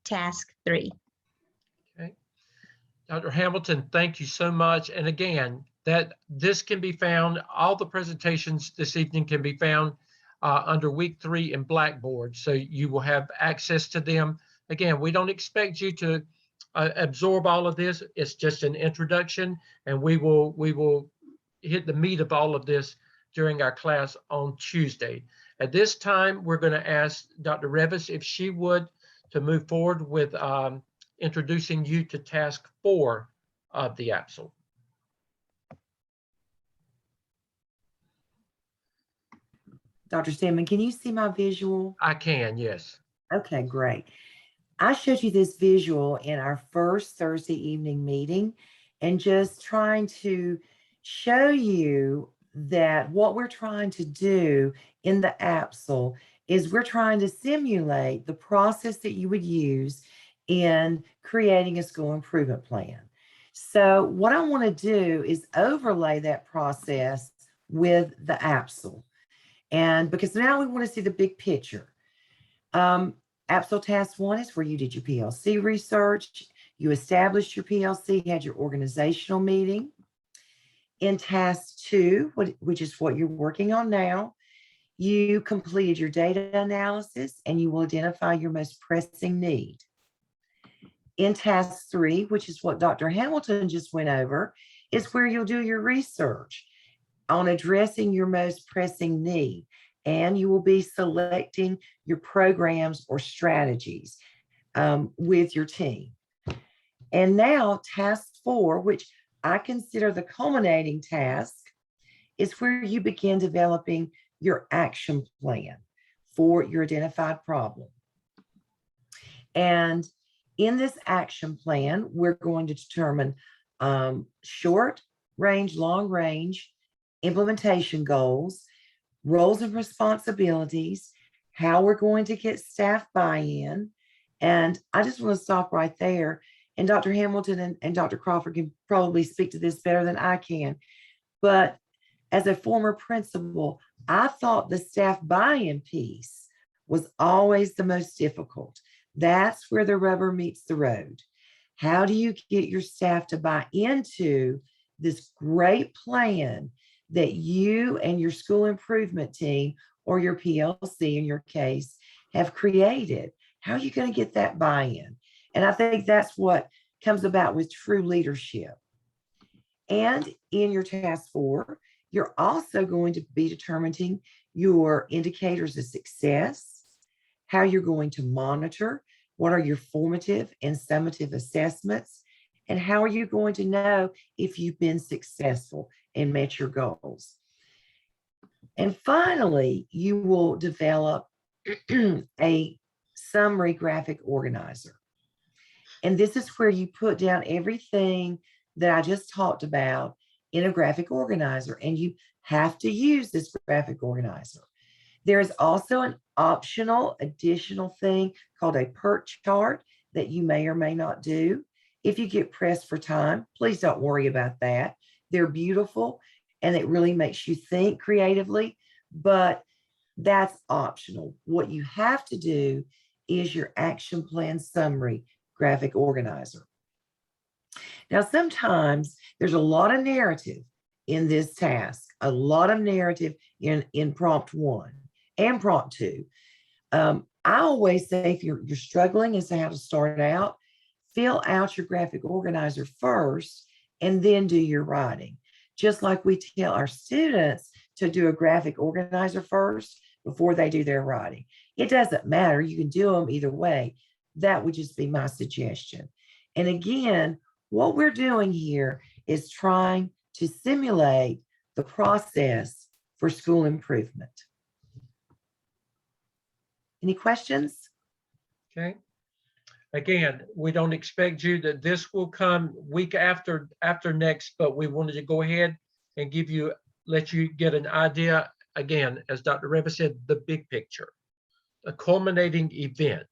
task 3. Okay. Dr. Hamilton, thank you so much. And again, that this can be found, all the presentations this evening can be found under week 3 in Blackboard. So you will have access to them. Again, we don't expect you to absorb all of this. It's just an introduction, and we will hit the meat of all of this during our class on Tuesday. At this time, we're going to ask Dr. Revis if she would to move forward with introducing you to task 4 of the AAPSL. Dr. Stedman, can you see my visual? I can, yes. Okay, great. I showed you this visual in our first Thursday evening meeting, and just trying to show you that what we're trying to do in the AAPSL is we're trying to simulate the process that you would use in creating a school improvement plan. So what I want to do is overlay that process with the AAPSL. And because now we want to see the big picture. AAPSL Task 1 is where you did your PLC research, you established your PLC, had your organizational meeting. In Task 2, which is what you're working on now, you completed your data analysis and you will identify your most pressing need. In Task 3, which is what Dr. Hamilton just went over, is where you'll do your research on addressing your most pressing need, and you will be selecting your programs or strategies with your team. And now Task 4, which I consider the culminating task, is where you begin developing your action plan for your identified problem. And in this action plan, we're going to determine short range, long range, implementation goals, roles and responsibilities, how we're going to get staff buy-in. And I just want to stop right there. And Dr. Hamilton and Dr. Crawford can probably speak to this better than I can. But as a former principal, I thought the staff buy-in piece was always the most difficult. That's where the rubber meets the road. How do you get your staff to buy into this great plan that you and your school improvement team, or your PLC in your case, have created? How are you going to get that buy-in? And I think that's what comes about with true leadership. And in your Task 4, you're also going to be determining your indicators of success, how you're going to monitor, what are your formative and summative assessments, and how are you going to know if you've been successful and met your goals. And finally, you will develop a summary graphic organizer. And this is where you put down everything that I just talked about in a graphic organizer, and you have to use this graphic organizer. There is also an optional additional thing called a PERT chart that you may or may not do. If you get pressed for time, please don't worry about that. They're beautiful and it really makes you think creatively, but that's optional. What you have to do is your action plan summary graphic organizer. Now, sometimes there's a lot of narrative in this task, a lot of narrative in prompt 1 and prompt 2. I always say if you're struggling as to how to start out, fill out your graphic organizer first and then do your writing. Just like we tell our students to do a graphic organizer first before they do their writing. It doesn't matter. You can do them either way. That would just be my suggestion. And again, what we're doing here is trying to simulate the process for school improvement. Any questions? Okay. Again, we don't expect you that this will come week after next, but we wanted to go ahead and let you get an idea, again, as Dr. Reva said, the big picture, a culminating event.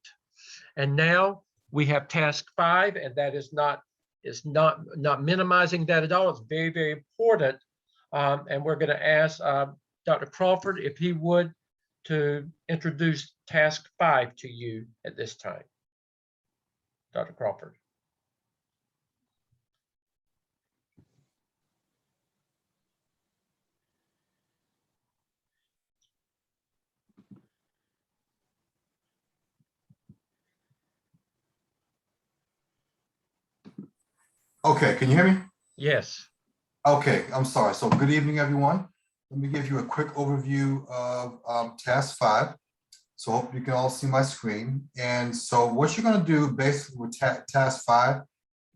And now we have task 5, and that is not minimizing that at all. It's very, very important. And we're going to ask Dr. Crawford if he would to introduce task 5 to you at this time. Dr. Crawford. Okay, can you hear me? Yes. Okay, I'm sorry. So good evening, everyone. Let me give you a quick overview of task 5. So I hope you can all see my screen. And so what you're going to do basically with task 5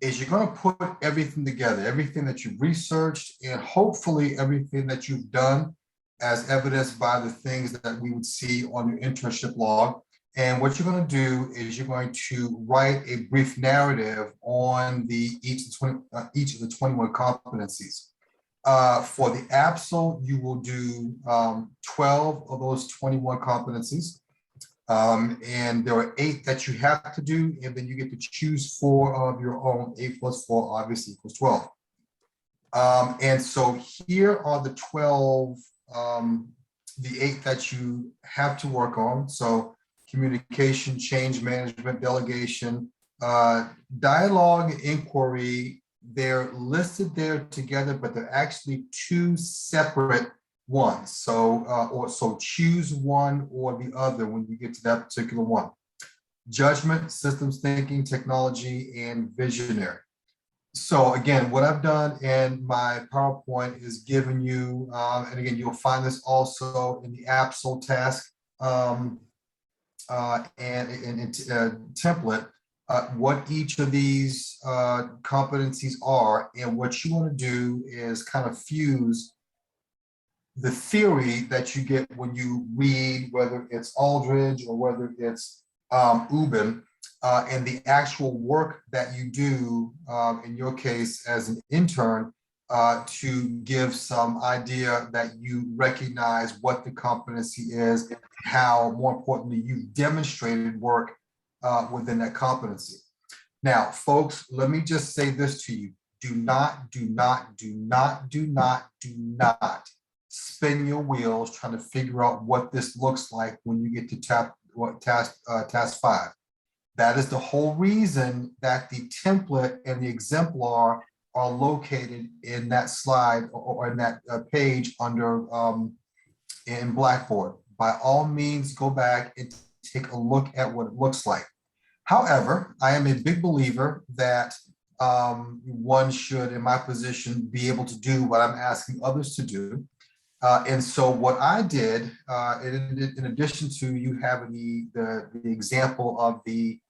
is you're going to put everything together, everything that you've researched and hopefully everything that you've done as evidenced by the things that we would see on your internship log. And what you're going to do is you're going to write a brief narrative on each of the 21 competencies. For the AAPSL, you will do 12 of those 21 competencies. And there are 8 that you have to do, and then you get to choose 4 of your own. 8 plus 4 obviously equals 12. And so here are the 12, the 8 that you have to work on. So communication, change management, delegation, dialogue, inquiry, they're listed there together, but they're actually 2 separate ones. So choose one or the other when you get to that particular one. Judgment, systems thinking, technology, and visionary. So again, what I've done in my PowerPoint is given you, and again, you'll find this also in the AAPSL task template, what each of these competencies are. And what you want to do is kind of fuse the theory that you get when you read, whether it's Aldridge or whether it's Ubin, and the actual work that you do, in your case as an intern, to give some idea that you recognize what the competency is, how, more importantly, you've demonstrated work within that competency. Now, folks, let me just say this to you. Do not spin your wheels trying to figure out what this looks like when you get to task 5. That is the whole reason that the template and the exemplar are located in that slide or in that page under in Blackboard. By all means, go back and take a look at what it looks like. However, I am a big believer that one should, in my position, be able to do what I'm asking others to do. And so what I did, in addition to you having the example of the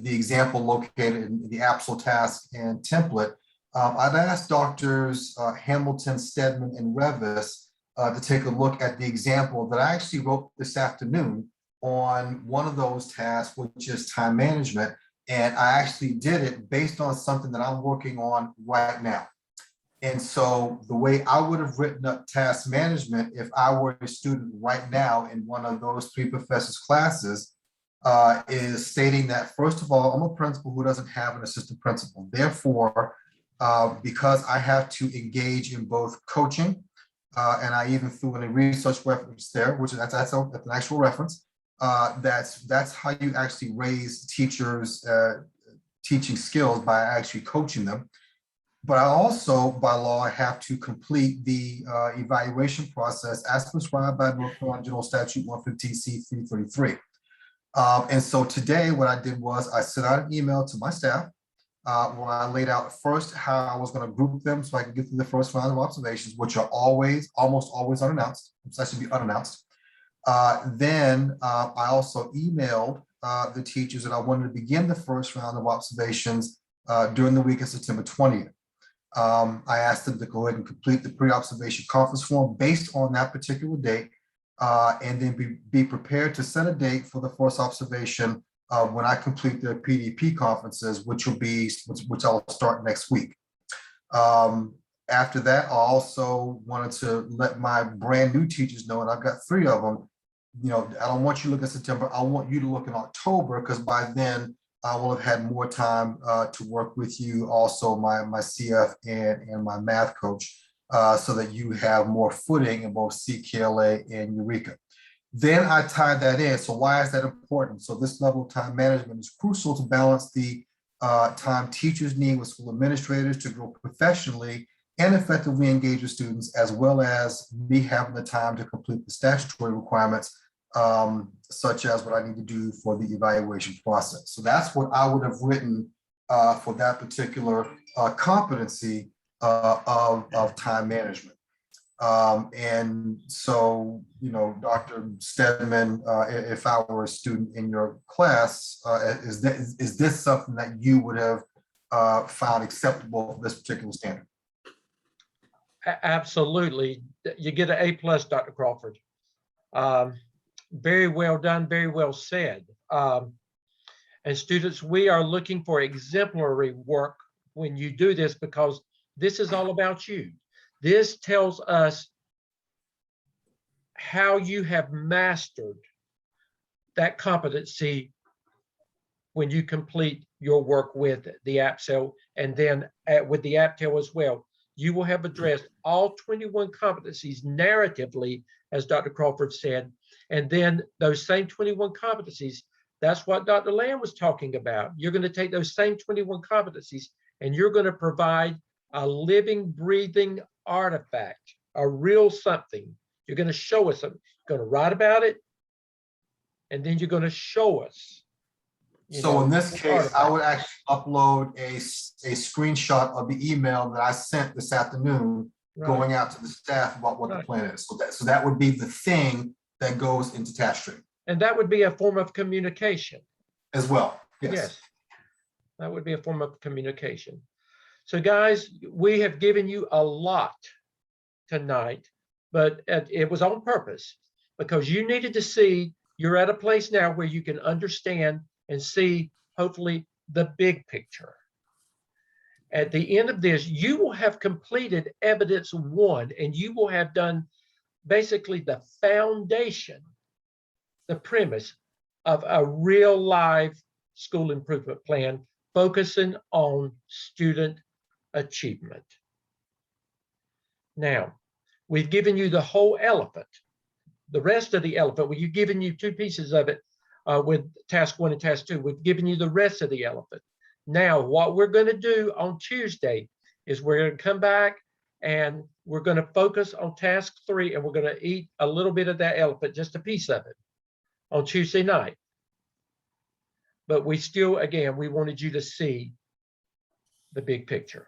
example located in the AAPSL task and template, I'd asked Doctors Hamilton, Stedman, and Revis to take a look at the example that I actually wrote this afternoon on one of those tasks, which is time management. And I actually did it based on something that I'm working on right now. And so the way I would have written up task management if I were a student right now in one of those three professors' classes is stating that, first of all, I'm a principal who doesn't have an assistant principal. Therefore, because I have to engage in both coaching, and I even threw in a research reference there, which that's an actual reference. That's how you actually raise teachers' teaching skills, by actually coaching them. But I also, by law, have to complete the evaluation process as prescribed by North Carolina General Statute 115C333. And so today what I did was I sent out an email to my staff where I laid out first how I was going to group them so I could get through the first round of observations, which are almost always unannounced. So that should be unannounced. Then I also emailed the teachers that I wanted to begin the first round of observations during the week of September 20th. I asked them to go ahead and complete the pre-observation conference form based on that particular date, and then be prepared to set a date for the first observation when I complete their PDP conferences, which I'll start next week. After that, I also wanted to let my brand new teachers know, and I've got 3 of them, I don't want you to look at September, I want you to look in October, because by then I will have had more time to work with you, also my CF and my math coach, so that you have more footing in both CKLA and Eureka. Then I tied that in. So why is that important? So this level of time management is crucial to balance the time teachers need with school administrators to grow professionally and effectively engage with students, as well as me having the time to complete the statutory requirements, such as what I need to do for the evaluation process. So that's what I would have written for that particular competency of time management. And so, Dr. Stedman, if I were a student in your class, is this something that you would have found acceptable for this particular standard? Absolutely. You get an A+, Dr. Crawford. Very well done, very well said. And students, we are looking for exemplary work when you do this, because this is all about you. This tells us how you have mastered that competency when you complete your work with the AAPSL, and then with the APTEL as well. You will have addressed all 21 competencies narratively, as Dr. Crawford said, and then those same 21 competencies, that's what Dr. Lamb was talking about. You're going to take those same 21 competencies and you're going to provide a living, breathing artifact, a real something. You're going to show us something. You're going to write about it, and then you're going to show us. So in this case, I would actually upload a screenshot of the email that I sent this afternoon, going out to the staff about what the plan is. So that would be the thing that goes into Tasktream. And that would be a form of communication. As well, Yes. That would be a form of communication. So guys, we have given you a lot tonight, but it was on purpose, because you needed to see, you're at a place now where you can understand and see, hopefully, the big picture. At the end of this, you will have completed evidence 1, and you will have done basically the foundation, the premise of a real live school improvement plan focusing on student achievement. Now, we've given you the whole elephant. The rest of the elephant, we've given you 2 pieces of it with task 1 and task 2. We've given you the rest of the elephant. Now, what we're going to do on Tuesday is we're going to come back and we're going to focus on task 3, and we're going to eat a little bit of that elephant, just a piece of it, on Tuesday night. But we still, again, we wanted you to see the big picture.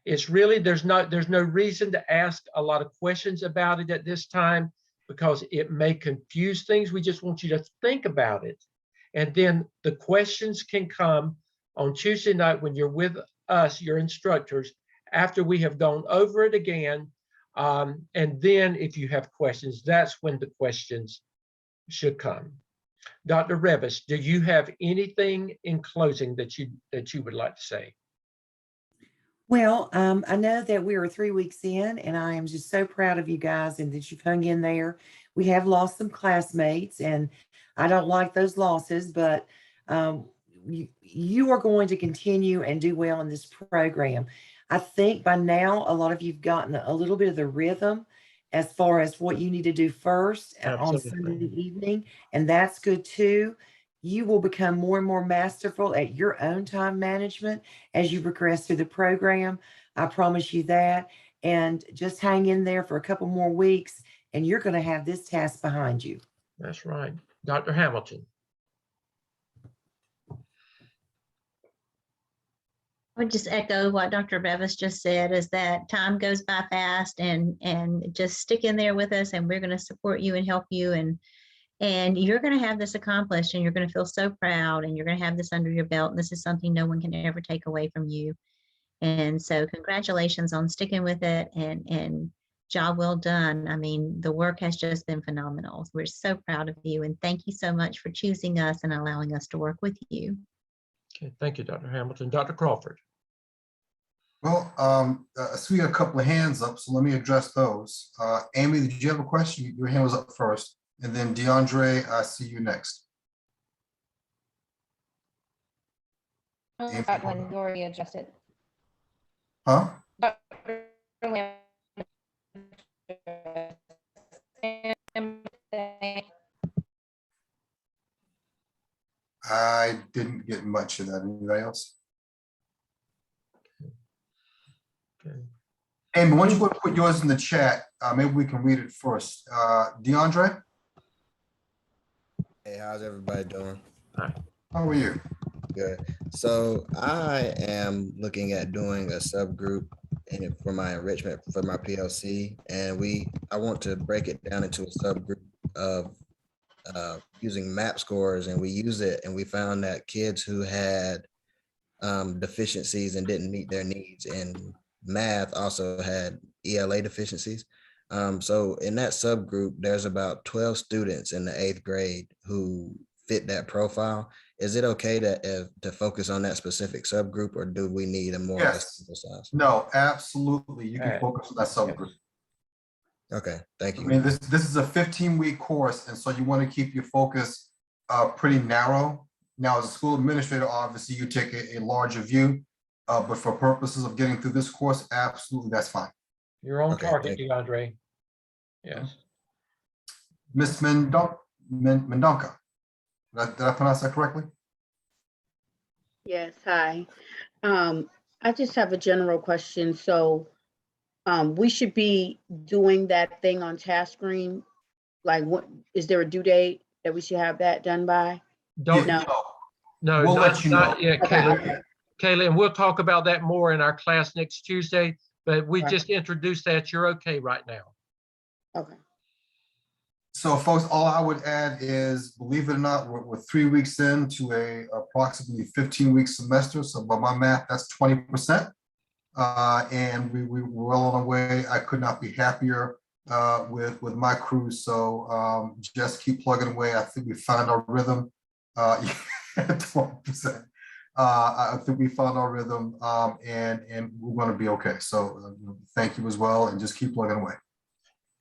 It's really, there's no reason to ask a lot of questions about it at this time because it may confuse things. We just want you to think about it. And then the questions can come on Tuesday night when you're with us, your instructors, after we have gone over it again. And then if you have questions, that's when the questions should come. Dr. Revis, do you have anything in closing that you would like to say? Well, I know that we are 3 weeks in, and I am just so proud of you guys and that you've hung in there. We have lost some classmates, and I don't like those losses, but you are going to continue and do well in this program. I think by now, a lot of you've gotten a little bit of the rhythm as far as what you need to do first on Sunday evening, and that's good too. You will become more and more masterful at your own time management as you progress through the program. I promise you that. And just hang in there for a couple more weeks, and you're going to have this task behind you. That's right. Dr. Hamilton. I would just echo what Dr. Bevis just said, is that time goes by fast, and just stick in there with us, and we're going to support you and help you, and you're going to have this accomplished, and you're going to feel so proud, and you're going to have this under your belt. And this is something no one can ever take away from you. And so congratulations on sticking with it, and job well done. I mean, the work has just been phenomenal. We're so proud of you, and thank you so much for choosing us and allowing us to work with you. Okay, thank you, Dr. Hamilton. Dr. Crawford. Well, I see a couple of hands up, so let me address those. Amy, did you have a question? Your hand was up first. And then DeAndre, I see you next. That one you already addressed it. Huh? I didn't get much of that. Anybody else? Okay. Amy, why don't you put yours in the chat? Maybe we can read it first. DeAndre? Hey, how's everybody doing? How are you? Good. So I am looking at doing a subgroup for my enrichment for my PLC, and I want to break it down into a subgroup of using MAP scores, and we use it, and we found that kids who had deficiencies and didn't meet their needs in math also had ELA deficiencies. So in that subgroup, there's about 12 students in the 8th grade who fit that profile. Is it okay to focus on that specific subgroup, or do we need a more of a sample size? No, absolutely. You can focus on that subgroup. Okay, thank you. I mean, this is a 15-week course, and so you want to keep your focus pretty narrow. Now, as a school administrator, obviously you take a larger view, but for purposes of getting through this course, absolutely, that's fine. You're on target, DeAndre. Yes. Ms. Mendonca. Did I pronounce that correctly? Yes, hi. I just have a general question. So we should be doing that thing on Tasktream. Like, what is there a due date that we should have that done by? Don't No, we'll let you know. Yeah, Kayla. Kayla, and we'll talk about that more in our class next Tuesday, but we just introduced that. You're okay right now. Okay. So folks, all I would add is, believe it or not, we're 3 weeks into a approximately 15-week semester. So by my math, that's 20%. And we're well on our way. I could not be happier with my crew. So just keep plugging away. I think we found our rhythm. 12%. I think we found our rhythm, and we're going to be okay. So thank you as well, and just keep plugging away.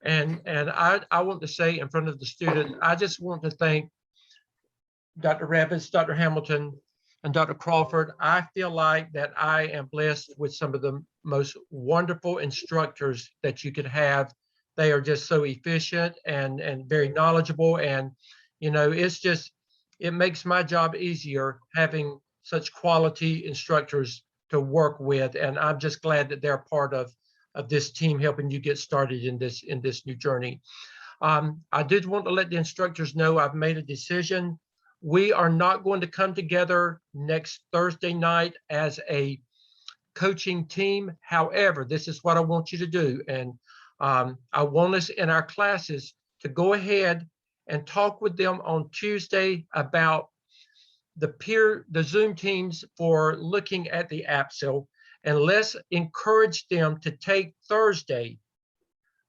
And I want to say in front of the students, I just want to thank Dr. Revis, Dr. Hamilton, and Dr. Crawford. I feel like that I am blessed with some of the most wonderful instructors that you could have. They are just so efficient and very knowledgeable. And, you know, it makes my job easier having such quality instructors to work with. And I'm just glad that they're part of this team helping you get started in this new journey. I did want to let the instructors know I've made a decision. We are not going to come together next Thursday night as a coaching team. However, this is what I want you to do. And I want us in our classes to go ahead and talk with them on Tuesday about the Zoom teams for looking at the AAPSL, and let's encourage them to take Thursday,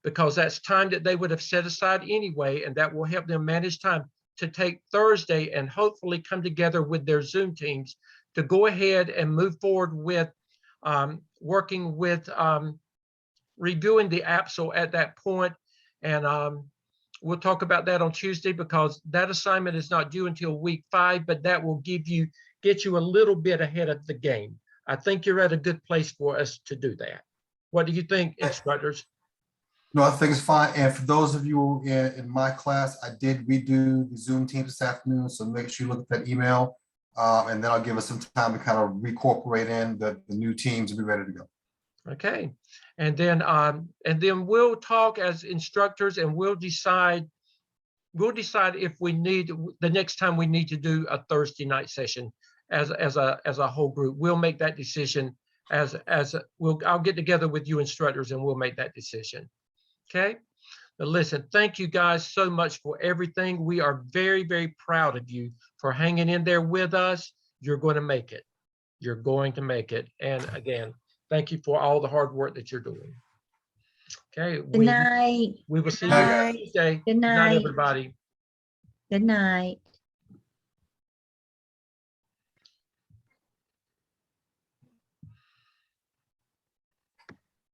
because that's time that they would have set aside anyway, and that will help them manage time, to take Thursday and hopefully come together with their Zoom teams to go ahead and move forward with working with reviewing the AAPSL at that point. And we'll talk about that on Tuesday, because that assignment is not due until week 5, but that will get you a little bit ahead of the game. I think you're at a good place for us to do that. What do you think, instructors? No, I think it's fine. And for those of you in my class, I did redo the Zoom team this afternoon. So make sure you look at that email. And then I'll give us some time to kind of reincorporate in the new teams and be ready to go. Okay. And then we'll talk as instructors, and we'll decide if we need, the next time we need to do a Thursday night session as a whole group. We'll make that decision I'll get together with you instructors and we'll make that decision. Okay. But listen, thank you guys so much for everything. We are very, very proud of you for hanging in there with us. You're going to make it. You're going to make it. And again, thank you for all the hard work that you're doing. Okay. Good night. We will see you Night. Tuesday. Good night. Everybody. Good night.